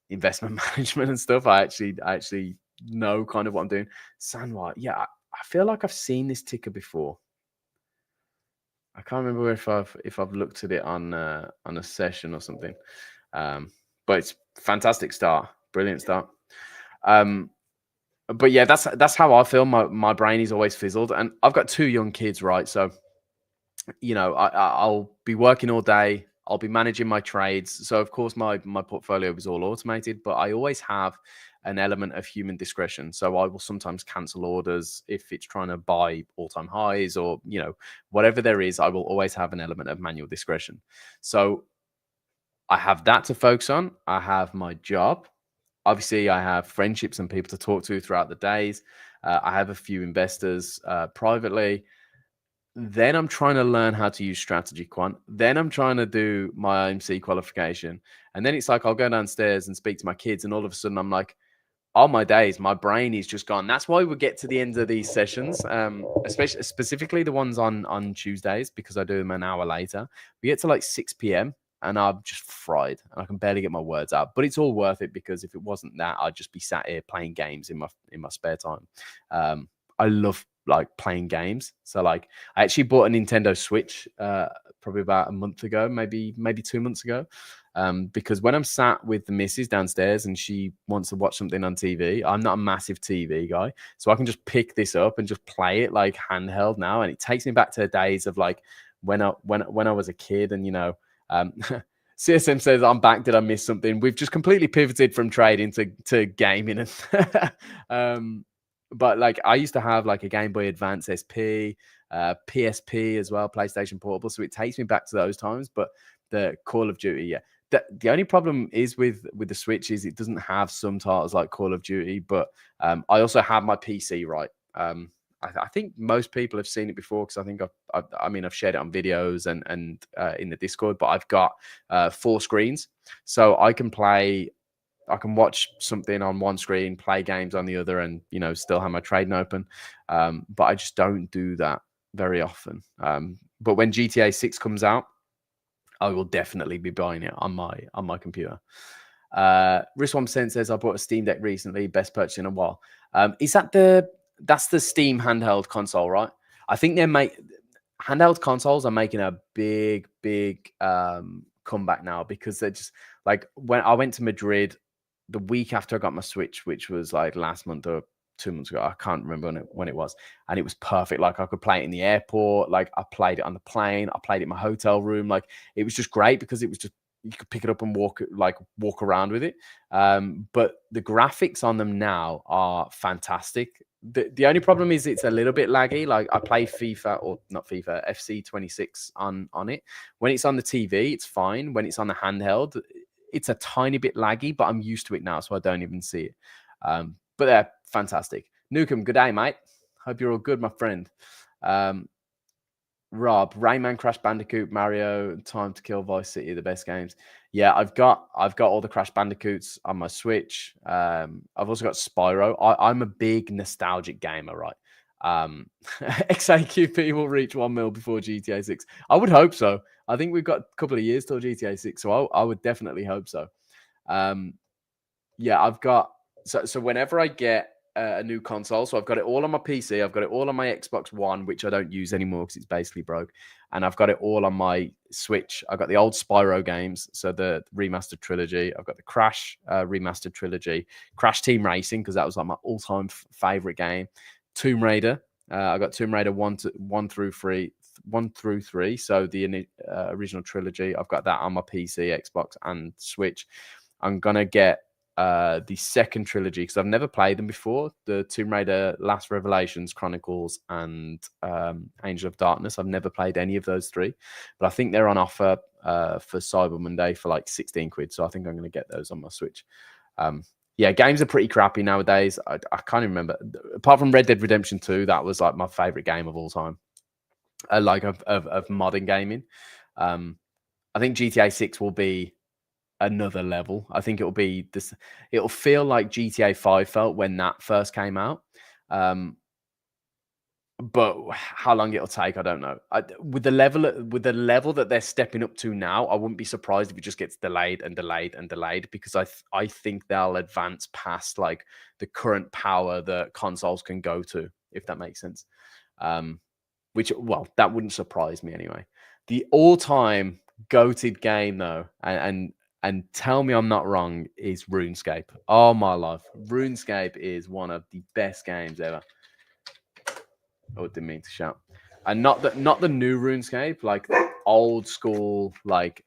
investment management and stuff. I actually know kind of what I'm doing. Sanwa, yeah, I feel like I've seen this ticker before. I can't remember if I've looked at it on a session or something. But it's fantastic start, brilliant start. But yeah, that's how I feel. My brain is always fizzled, and I've got 2 young kids, right? So I'll be working all day. I'll be managing my trades. So of course my portfolio is all automated, but I always have an element of human discretion. So I will sometimes cancel orders if it's trying to buy all-time highs, or whatever there is. I will always have an element of manual discretion. So I have that to focus on. I have my job. Obviously, I have friendships and people to talk to throughout the days. I have a few investors privately. Then I'm trying to learn how to use strategy quant. Then I'm trying to do my IMC qualification. And then it's like I'll go downstairs and speak to my kids, and all of a sudden I'm like, all my days, my brain is just gone. That's why we get to the end of these sessions, especially specifically the ones on Tuesdays, because I do them an hour later. We get to like 6 p.m. and I'm just fried and I can barely get my words out. But it's all worth it, because if it wasn't that, I'd just be sat here playing games in my spare time. I love like playing games. So like I actually bought a Nintendo Switch probably about a month ago, maybe 2 months ago. Because when I'm sat with the missus downstairs and she wants to watch something on TV, I'm not a massive TV guy, so I can just pick this up and just play it like handheld now, and it takes me back to the days of like when I was a kid. And CSM says, I'm back. Did I miss something? We've just completely pivoted from trading to gaming. And but like I used to have like a Game Boy Advance SP, PSP as well, PlayStation Portable, so it takes me back to those times. But the Call of Duty, yeah. The only problem is with the Switch is it doesn't have some titles like Call of Duty, but I also have my PC, right? I think most people have seen it before, because I think I've shared it on videos and in the Discord, but I've got 4 screens, so I can watch something on one screen, play games on the other, and still have my trading open. But I just don't do that very often. But when GTA 6 comes out, I will definitely be buying it on my computer. Risk 1% says, I bought a Steam Deck recently, best purchase in a while. Is that that's the Steam handheld console, right? I think handheld consoles are making a big comeback now, because they're just like, when I went to Madrid the week after I got my Switch, which was like last month or 2 months ago. I can't remember when it was. And it was perfect. Like I could play it in the airport. Like I played it on the plane. I played it in my hotel room. Like it was just great, because it was just, you could pick it up and walk around with it. But the graphics on them now are fantastic. The only problem is it's a little bit laggy. Like I play FIFA, or not FIFA, FC 26 on it. When it's on the TV, it's fine. When it's on the handheld, it's a tiny bit laggy, but I'm used to it now, so I don't even see it. But they're fantastic. Nukem, good day, mate. Hope you're all good, my friend. Rob, Rayman, Crash Bandicoot, Mario, Time to Kill, Vice City, the best games. Yeah, I've got all the Crash Bandicoots on my Switch. I've also got Spyro. I'm a big nostalgic gamer, right? XAQP will reach 1 mil before GTA 6. I would hope so. I think we've got a couple of years till GTA 6, so I would definitely hope so. Yeah, I've got so whenever I get a new console, so I've got it all on my PC, I've got it all on my Xbox One, which I don't use anymore because it's basically broke, and I've got it all on my Switch. I've got the old Spyro games, so the remastered trilogy. I've got the Crash remastered trilogy, Crash Team Racing, because that was like my all-time favorite game. Tomb Raider. I got Tomb Raider 1 through 3. So the original trilogy. I've got that on my PC, Xbox, and Switch. I'm gonna get the second trilogy, because I've never played them before. The Tomb Raider, Last Revelations, Chronicles, and Angel of Darkness. I've never played any of those 3, but I think they're on offer for Cyber Monday for like 16 quid. So I think I'm going to get those on my Switch. Yeah, games are pretty crappy nowadays. I can't even remember. Apart from Red Dead Redemption 2, that was like my favorite game of all time. Like of modern gaming. I think GTA 6 will be another level. I think it'll be this. It'll feel like GTA 5 felt when that first came out. But how long it'll take, I don't know. With the level that they're stepping up to now, I wouldn't be surprised if it just gets delayed and delayed and delayed, because I think they'll advance past like the current power that consoles can go to, if that makes sense. which, well, that wouldn't surprise me anyway. The all-time goated game, though, and tell me I'm not wrong, is RuneScape. Oh my life, RuneScape is one of the best games ever. Oh, didn't mean to shout. And not the new RuneScape, like old school, like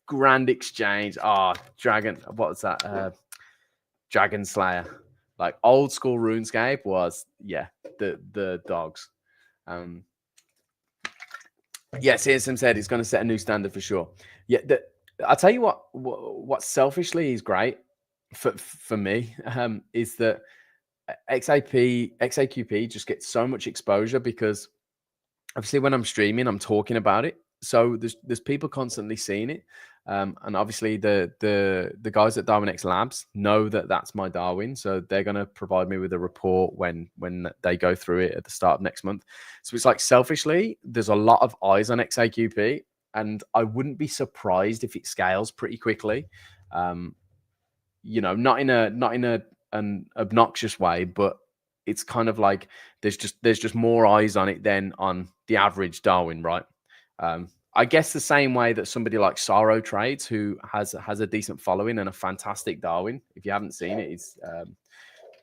Grand Exchange. Ah, Dragon. What's that? Dragon Slayer. Like old school RuneScape was, yeah, the dogs. Yes, CSM said it's going to set a new standard for sure. Yeah, I'll tell you what selfishly is great for me is that XAQP just gets so much exposure because obviously when I'm streaming, I'm talking about it. So there's people constantly seeing it. And obviously the guys at Darwinex Labs know that that's my Darwin. So they're going to provide me with a report when they go through it at the start of next month. So it's like selfishly, there's a lot of eyes on XAQP, and I wouldn't be surprised if it scales pretty quickly. You know, not in an obnoxious way, but it's kind of like there's just more eyes on it than on the average Darwin, right? I guess the same way that somebody like Sorrow Trades, who has a decent following and a fantastic Darwin. If you haven't seen it, it's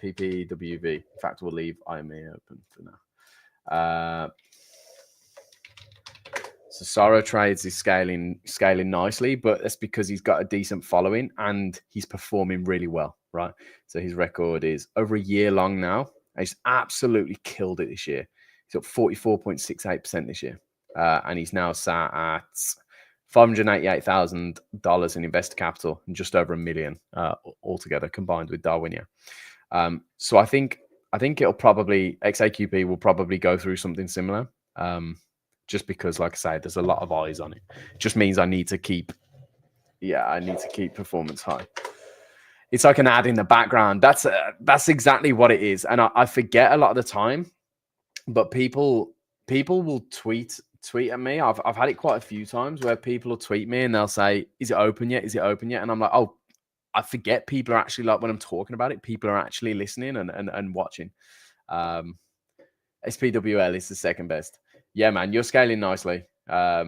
PPWV. In fact, we'll leave IMA open for now. So Sorrow Trades is scaling nicely, but that's because he's got a decent following and he's performing really well, right? So his record is over a year long now. He's absolutely killed it this year. He's up 44.68% this year. And he's now sat at $588,000 in investor capital and just over $1 million altogether combined with DarwinIA. So I think it'll probably, XAQP will probably go through something similar. Just because, like I say, there's a lot of eyes on it. Just means I need to keep performance high. It's like an ad in the background. That's exactly what it is. And I forget a lot of the time, but people will tweet at me. I've had it quite a few times where people will tweet me and they'll say, "Is it open yet? Is it open yet?" And I'm like, "Oh, I forget people are actually, like, when I'm talking about it, people are actually listening and watching." SPWL is the second best. Yeah, man, you're scaling nicely. I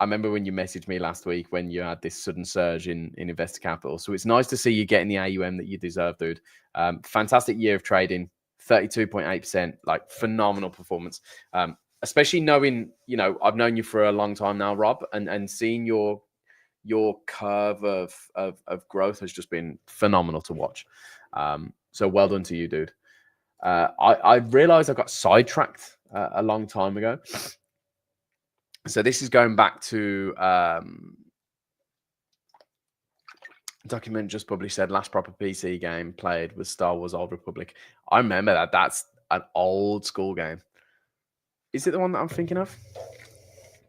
remember when you messaged me last week when you had this sudden surge in investor capital. So it's nice to see you getting the AUM that you deserve, dude. Fantastic year of trading, 32.8%, like phenomenal performance. Especially knowing, you know, I've known you for a long time now, Rob, and seeing your curve of growth has just been phenomenal to watch. So well done to you, dude. I realized I got sidetracked a long time ago. So this is going back to document just published said last proper PC game played was Star Wars Old Republic. I remember that. That's an old school game. Is it the one that I'm thinking of?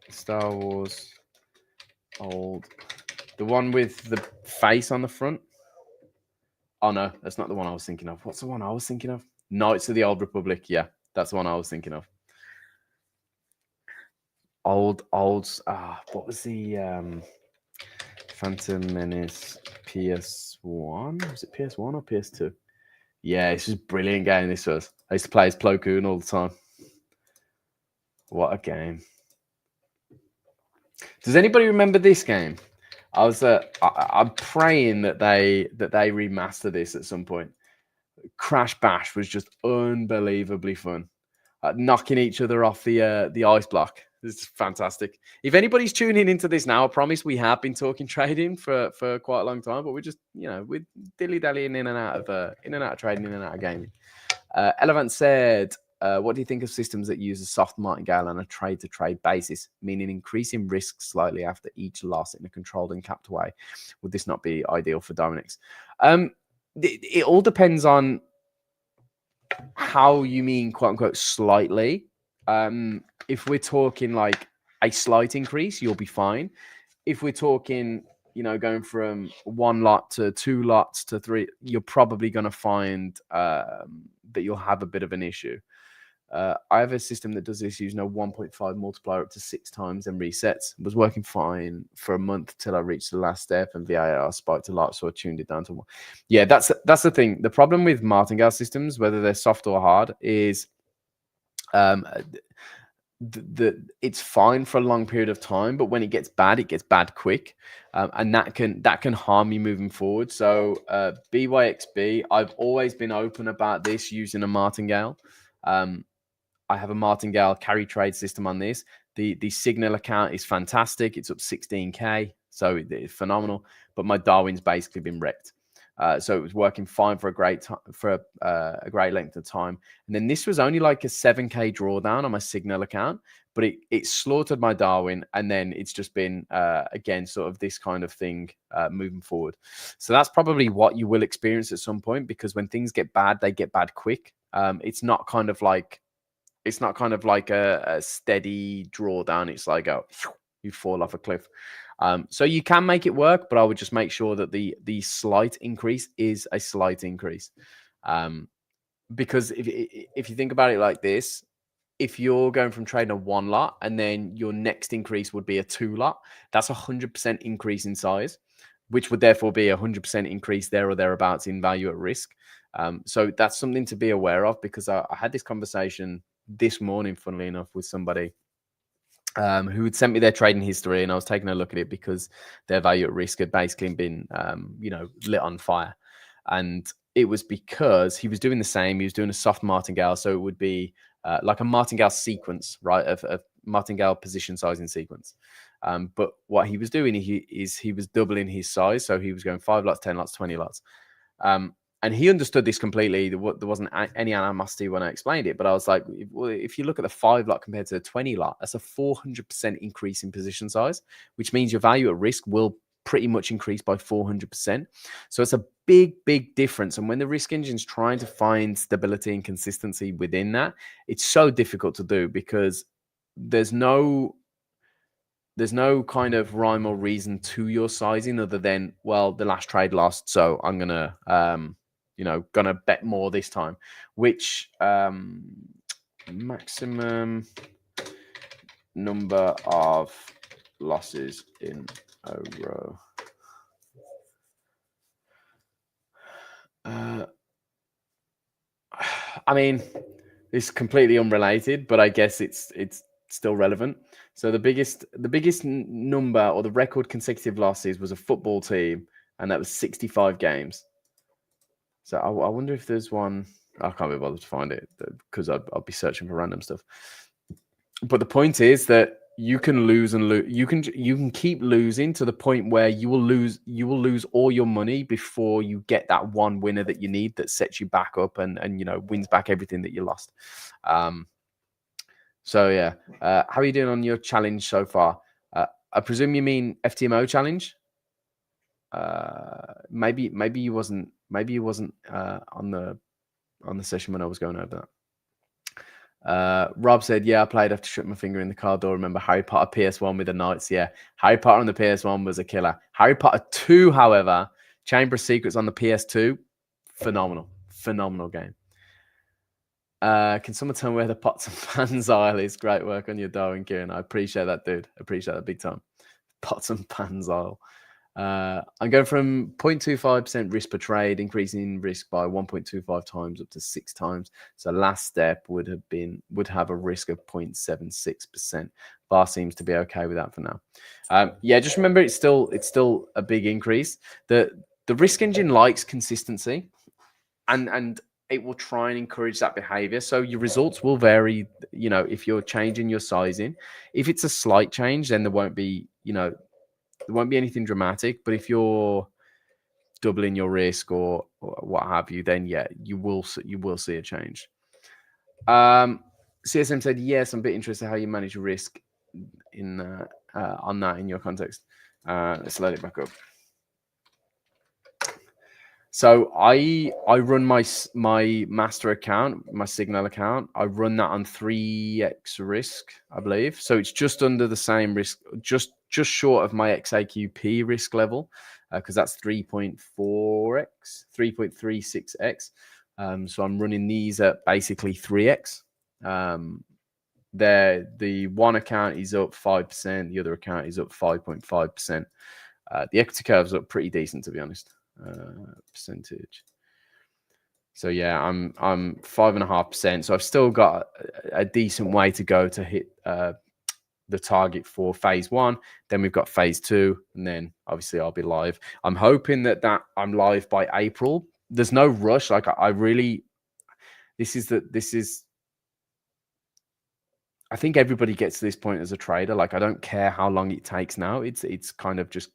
Star Wars Old. The one with the face on the front? Oh, no, that's not the one I was thinking of. What's the one I was thinking of? Knights of the Old Republic. Yeah, that's the one I was thinking of. What was the Phantom Menace PS1? Was it PS1 or PS2? Yeah, this was a brilliant game. This was. I used to play as Plo Koon all the time. What a game! Does anybody remember this game? I'm praying that they remaster this at some point. Crash Bash was just unbelievably fun. Knocking each other off the ice block. It's fantastic. If anybody's tuning into this now, I promise we have been talking trading for quite a long time, but we're just, you know, we're dilly-dallying in and out of trading, in and out of gaming. Elevant said, what do you think of systems that use a soft martingale on a trade-to-trade basis, meaning increasing risk slightly after each loss in a controlled and capped way? Would this not be ideal for Darwinex? It all depends on how you mean, quote unquote, slightly. If we're talking like a slight increase, you'll be fine. If we're talking, you know, going from 1 lot to 2 lots to 3, you're probably going to find that you'll have a bit of an issue. I have a system that does this using a 1.5 multiplier up to 6 times and resets. It was working fine for a month till I reached the last step and VAR spiked a lot, so I tuned it down to 1. Yeah, that's the thing. The problem with martingale systems, whether they're soft or hard, is it's fine for a long period of time, but when it gets bad quick, and that can harm you moving forward. So BYXB, I've always been open about this using a martingale. I have a martingale carry trade system on this. The Signal account is fantastic. It's up 16k, so it's phenomenal. But my Darwin's basically been wrecked. So it was working fine for a great a great length of time, and then this was only like a 7k drawdown on my Signal account, but it slaughtered my Darwin, and then it's just been again sort of this kind of thing moving forward. So that's probably what you will experience at some point, because when things get bad, they get bad quick. It's not kind of like a steady drawdown. It's like you fall off a cliff. So you can make it work, but I would just make sure that the slight increase is a slight increase. Because if you think about it like this, if you're going from trading a 1 lot and then your next increase would be a 2 lot, that's 100% increase in size, which would therefore be 100% increase there or thereabouts in value at risk. So that's something to be aware of, because I had this conversation this morning, funnily enough, with somebody who had sent me their trading history, and I was taking a look at it because their value at risk had basically been, lit on fire. And it was because he was doing the same. He was doing a soft martingale. So it would be like a martingale sequence, right? Of martingale position sizing sequence. But what he was doing, he was doubling his size. So he was going 5 lots, 10 lots, 20 lots. And he understood this completely. There wasn't any animosity when I explained it, but I was like, if you look at the 5 lot compared to the 20 lot, that's a 400% increase in position size, which means your value at risk will pretty much increase by 400%. So it's a big, big difference. And when the risk engine's trying to find stability and consistency within that, it's so difficult to do, because there's no kind of rhyme or reason to your sizing other than, well, the last trade lost, so I'm gonna gonna bet more this time, which maximum number of losses in a row. I mean, it's completely unrelated, but I guess it's still relevant. So the biggest number, or the record consecutive losses, was a football team, and that was 65 games. So I wonder if there's one. I can't be bothered to find it because I'll be searching for random stuff. But the point is that you can lose and lose. You can keep losing to the point where you will lose all your money before you get that one winner that you need that sets you back up and wins back everything that you lost. So yeah, how are you doing on your challenge so far? I presume you mean FTMO challenge. Maybe you wasn't on the session when I was going over that. Rob said, yeah, I played after shut my finger in the car door. Remember Harry Potter PS1 with the Knights? Yeah, Harry Potter on the PS1 was a killer. Harry Potter 2, however, Chamber of Secrets on the PS2, phenomenal game. Can someone tell me where the pots and pans aisle is? Great work on your Darwin, Kieran. I appreciate that, dude. I appreciate that big time. Pots and pans aisle. I'm going from 0.25% risk per trade, increasing risk by 1.25 times up to 6 times. So last step would have a risk of 0.76%. Bar seems to be okay with that for now. Yeah, just remember it's still a big increase. The risk engine likes consistency, and it will try and encourage that behavior. So your results will vary, if you're changing your sizing. If it's a slight change, then there won't be, there won't be anything dramatic. But if you're doubling your risk or what have you, then yeah, you will see a change. CSM said, yes, I'm a bit interested how you manage risk on that in your context. Let's load it back up. So I run my master account, my Signal account. I run that on 3x risk, I believe. So it's just under the same risk, just short of my XAQP risk level, because that's 3.4x, 3.36x. So I'm running these at basically 3x. The one account is up 5%, the other account is up 5.5%. The equity curve's up pretty decent, to be honest. Percentage. So yeah, I'm 5.5%. So I've still got a decent way to go to hit the target for phase 1. Then we've got phase 2, and then obviously I'll be live. I'm hoping that I'm live by April. There's no rush. Like I really, this is. I think everybody gets to this point as a trader. Like I don't care how long it takes now. It's kind of just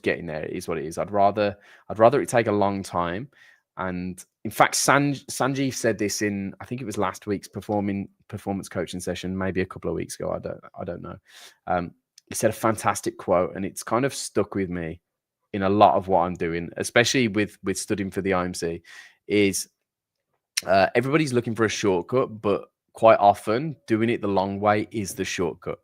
getting there. It is what it is. I'd rather it take a long time. And in fact, Sanjeev said this in, I think it was last week's performance coaching session, maybe a couple of weeks ago. I don't know. He said a fantastic quote, and it's kind of stuck with me in a lot of what I'm doing, especially with studying for the IMC. Is everybody's looking for a shortcut, but quite often doing it the long way is the shortcut,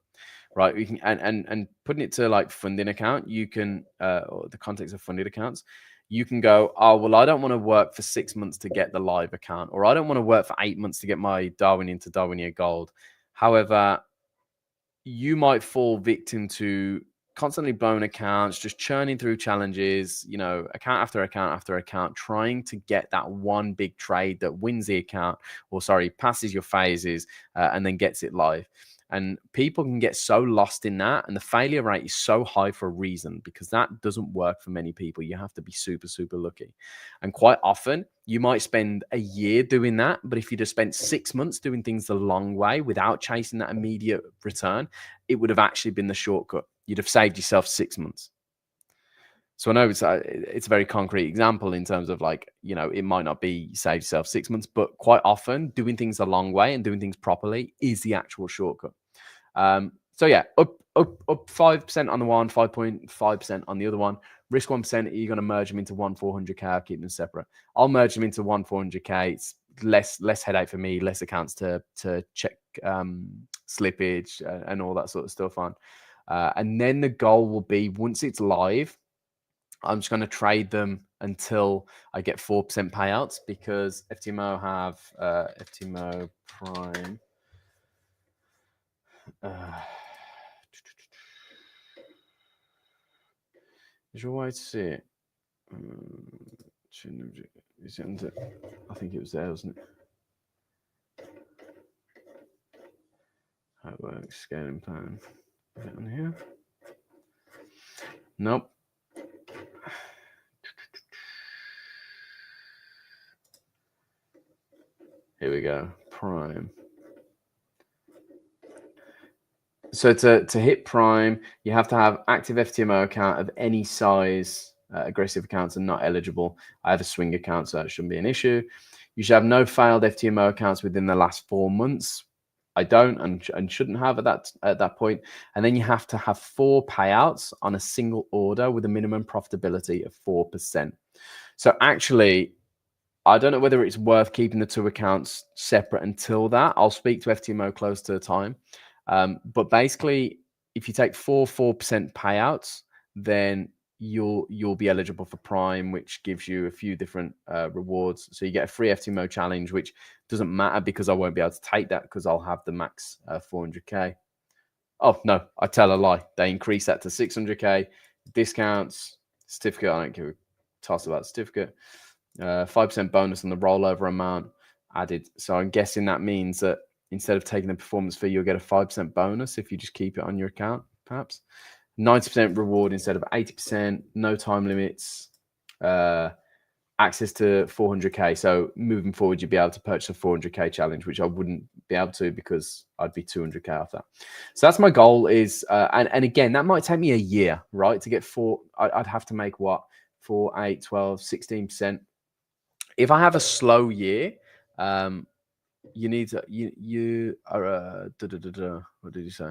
right? We can and putting it to like funding account, you can or the context of funded accounts, you can go, oh well, I don't want to work for 6 months to get the live account, or I don't want to work for 8 months to get my Darwin into DarwinIA Gold. However, you might fall victim to constantly blown accounts, just churning through challenges, you know, account after account after account, trying to get that one big trade that wins the account, or sorry, passes your phases and then gets it live. And people can get so lost in that, and the failure rate is so high for a reason, because that doesn't work for many people. You have to be super, super lucky. And quite often you might spend a year doing that, but if you'd have spent 6 months doing things the long way without chasing that immediate return, it would have actually been the shortcut. You'd have saved yourself 6 months. So I know it's a very concrete example in terms of, like, you know, it might not be save yourself 6 months, but quite often doing things the long way and doing things properly is the actual shortcut. So yeah, up 5% on the one, 5.5% on the other one. Risk 1%. You're going to merge them into 1-400K. I'll keep them separate. I'll merge them into 1-400K. It's less headache for me, less accounts to check slippage and all that sort of stuff on. And then the goal will be, once it's live, I'm just going to trade them until I get 4% payouts, because FTMO have FTMO Prime. Is your way to see it? Is it under? I think it was there, wasn't it? How it works, scaling plan. Is it on here? Nope. Here we go. Prime. So to hit Prime, you have to have active FTMO account of any size. Aggressive accounts are not eligible. I have a swing account, so that shouldn't be an issue. You should have no failed FTMO accounts within the last 4 months. I don't and shouldn't have at that point. And then you have to have 4 payouts on a single order with a minimum profitability of 4%. So actually, I don't know whether it's worth keeping the 2 accounts separate until that. I'll speak to FTMO close to the time. But basically, if you take 4% payouts, then you'll be eligible for Prime, which gives you a few different rewards. So you get a free FTMO challenge, which doesn't matter because I won't be able to take that because I'll have the max 400K. Oh no, I tell a lie. They increase that to 600K. Discounts, certificate. I don't give a toss about the certificate. 5% bonus on the rollover amount added. So I'm guessing that means that instead of taking the performance fee, you'll get a 5% bonus if you just keep it on your account, perhaps. 90% reward instead of 80%, no time limits, access to 400K. So moving forward, you'd be able to purchase a 400K challenge, which I wouldn't be able to because I'd be 200K off that. So that's my goal is, and again, that might take me a year, right? To get I'd have to make what? 4, 8, 12, 16%. If I have a slow year, you need to, you are, what did you say?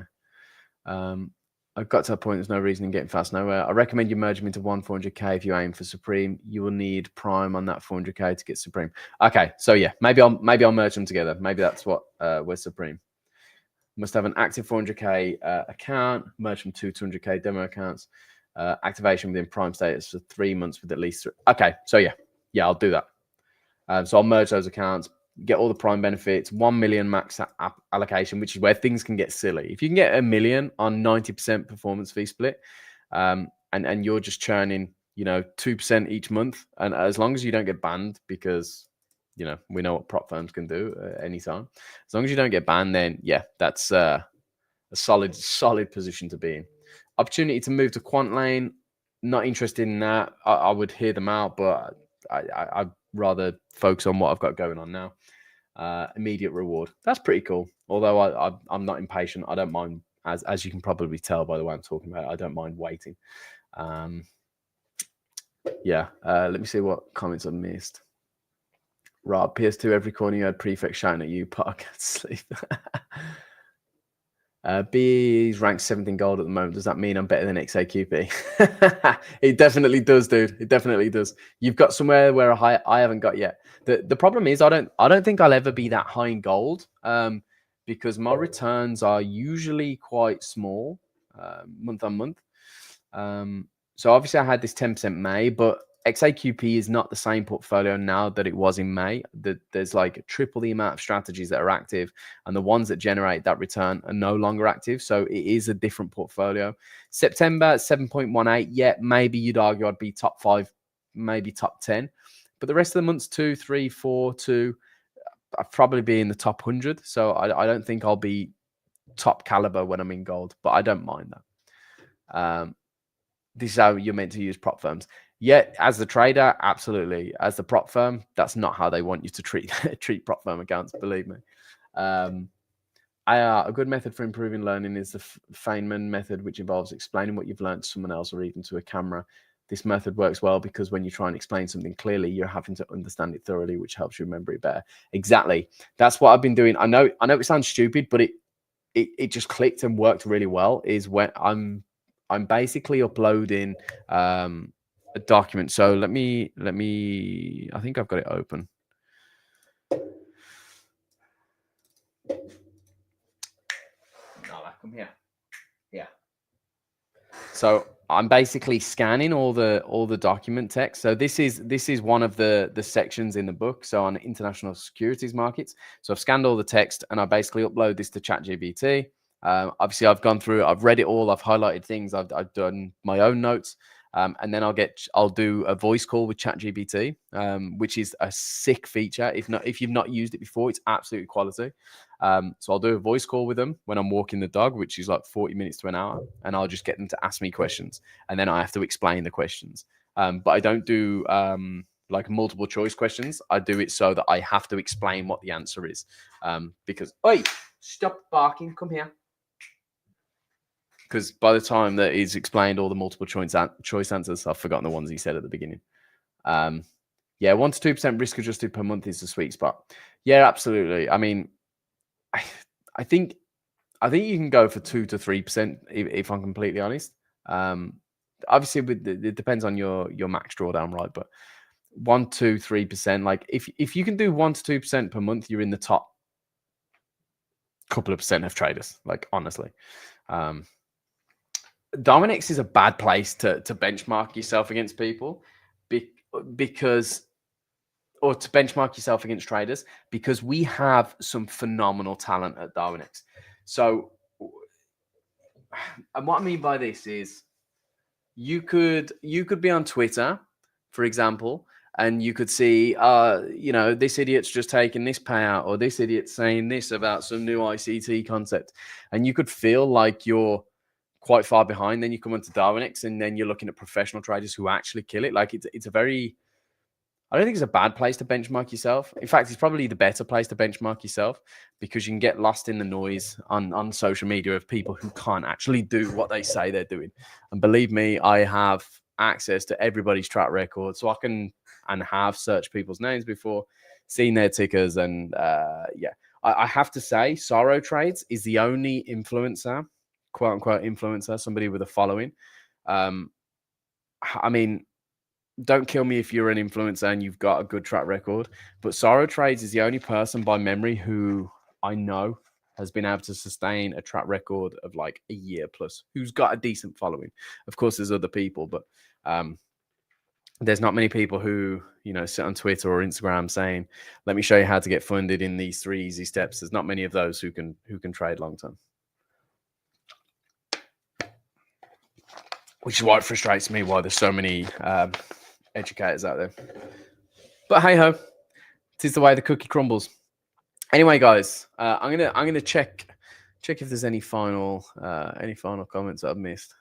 I've got to a point, there's no reason in getting fast nowhere. I recommend you merge them into 1-400K if you aim for Supreme. You will need Prime on that 400K to get Supreme. Okay, so yeah, maybe I'll merge them together. Maybe that's what we're Supreme. Must have an active 400K account, merge from 200K demo accounts, activation within Prime status for 3 months with at least 3. Okay, so yeah, I'll do that. So I'll merge those accounts, get all the Prime benefits, 1 million max allocation, which is where things can get silly. If you can get 1 million on 90% performance fee split, and you're just churning, 2% each month, and as long as you don't get banned, because you know, we know what prop firms can do at any time. As long as you don't get banned, then yeah, that's a solid position to be in. Opportunity to move to quant lane, not interested in that. I would hear them out, but I'd rather focus on what I've got going on now. Immediate reward. That's pretty cool. Although I'm not impatient. I don't mind, as you can probably tell by the way I'm talking about it, I don't mind waiting. Yeah. Let me see what comments I missed. Rob, PS2, every corner you had prefect shouting at you, Park at sleep. B's ranked 17 gold at the moment. Does that mean I'm better than XAQP? It definitely does, dude. It definitely does. You've got somewhere where I haven't got yet. The problem is I don't think I'll ever be that high in gold, because my returns are usually quite small, month on month. So obviously I had this 10% May, but XAQP is not the same portfolio now that it was in May. There's like triple the amount of strategies that are active, and the ones that generate that return are no longer active. So it is a different portfolio. September 7.18. Yeah, maybe you'd argue I'd be top 5, maybe top 10. But the rest of the months, 2, 3, 4, 2, I'd probably be in the top 100. So I don't think I'll be top caliber when I'm in gold, but I don't mind that. This is how you're meant to use prop firms. Yeah, as the trader, absolutely. As the prop firm, that's not how they want you to treat prop firm accounts, believe me. A good method for improving learning is the Feynman method, which involves explaining what you've learned to someone else or even to a camera. This method works well because when you try and explain something clearly, you're having to understand it thoroughly, which helps you remember it better. Exactly. That's what I've been doing. I know it sounds stupid, but it just clicked and worked really well. Is when I'm basically uploading a document. So let me, I think I've got it open. No, come here. Yeah. So I'm basically scanning all the document text. So this is one of the sections in the book. So on international securities markets. So I've scanned all the text and I basically upload this to ChatGPT. Obviously, I've gone through, I've read it all, I've highlighted things, I've done my own notes, and then I'll do a voice call with ChatGPT, which is a sick feature. If you've not used it before, it's absolutely quality. So I'll do a voice call with them when I'm walking the dog, which is like 40 minutes to an hour, and I'll just get them to ask me questions, and then I have to explain the questions. But I don't do like multiple choice questions. I do it so that I have to explain what the answer is, because, oi, stop barking, come here. Because by the time that he's explained all the multiple choice answers, I've forgotten the ones he said at the beginning. Yeah, 1 to 2% risk adjusted per month is the sweet spot. Yeah, absolutely. I mean, I think you can go for 2 to 3% if I'm completely honest. Obviously, it depends on your max drawdown, right? But 1, 2, 3%. Like if you can do 1 to 2% per month, you're in the top couple of percent of traders. Like honestly. Darwinex is a bad place to benchmark yourself against people because, or to benchmark yourself against traders, because we have some phenomenal talent at Darwinex. So, and what I mean by this is you could be on Twitter, for example, and you could see, you know, this idiot's just taking this payout, or this idiot's saying this about some new ICT concept, and you could feel like you're quite far behind. Then you come onto Darwinex, and then you're looking at professional traders who actually kill it. Like it's a very, I don't think it's a bad place to benchmark yourself. In fact, it's probably the better place to benchmark yourself, because you can get lost in the noise on social media of people who can't actually do what they say they're doing. And believe me, I have access to everybody's track record, so I can and have searched people's names before, seen their tickers, and yeah, I have to say, Sorrow Trades is the only influencer, quote unquote influencer, somebody with a following. I mean, don't kill me if you're an influencer and you've got a good track record, but Sorrow Trades is the only person by memory who I know has been able to sustain a track record of like a year plus, who's got a decent following. Of course, there's other people, but there's not many people who, you know, sit on Twitter or Instagram saying, let me show you how to get funded in these 3 easy steps. There's not many of those who can trade long term. Which is why it frustrates me why there's so many educators out there. But hey ho, 'Tis the way the cookie crumbles. Anyway, guys, I'm gonna check if there's any final comments I've missed.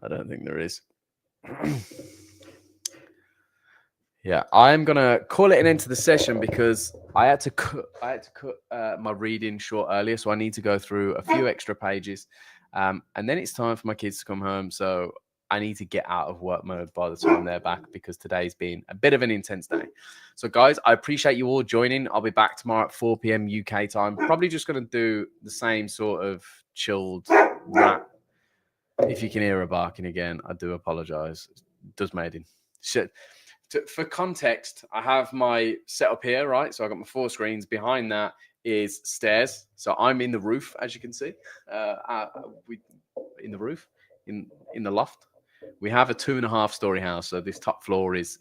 I don't think there is. Yeah, I'm gonna call it an end to the session because I had to cut my reading short earlier, so I need to go through a few extra pages, and then it's time for my kids to come home. So I need to get out of work mode by the time they're back because today's been a bit of an intense day. So, guys, I appreciate you all joining. I'll be back tomorrow at 4 p.m. UK time. Probably just gonna do the same sort of chilled rap. If you can hear her barking again, I do apologize. It does made in shit. For context, I have my setup here, right? So I got my 4 screens. Behind that is stairs. So I'm in the roof, as you can see. In the roof, in the loft. We have a 2.5-story house. So this top floor is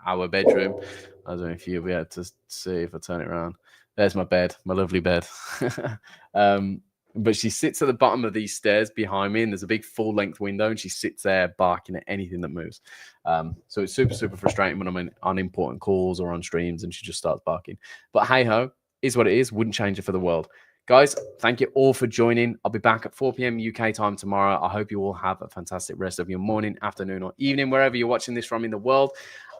our bedroom. I don't know if you'll be able to see if I turn it around. There's my bed, my lovely bed. But she sits at the bottom of these stairs behind me, and there's a big full-length window, and she sits there barking at anything that moves. So it's super, super frustrating when I'm on important calls or on streams, and she just starts barking. But hey-ho, is what it is. Wouldn't change it for the world. Guys, thank you all for joining. I'll be back at 4 p.m. UK time tomorrow. I hope you all have a fantastic rest of your morning, afternoon, or evening, wherever you're watching this from in the world.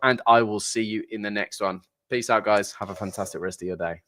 And I will see you in the next one. Peace out, guys. Have a fantastic rest of your day.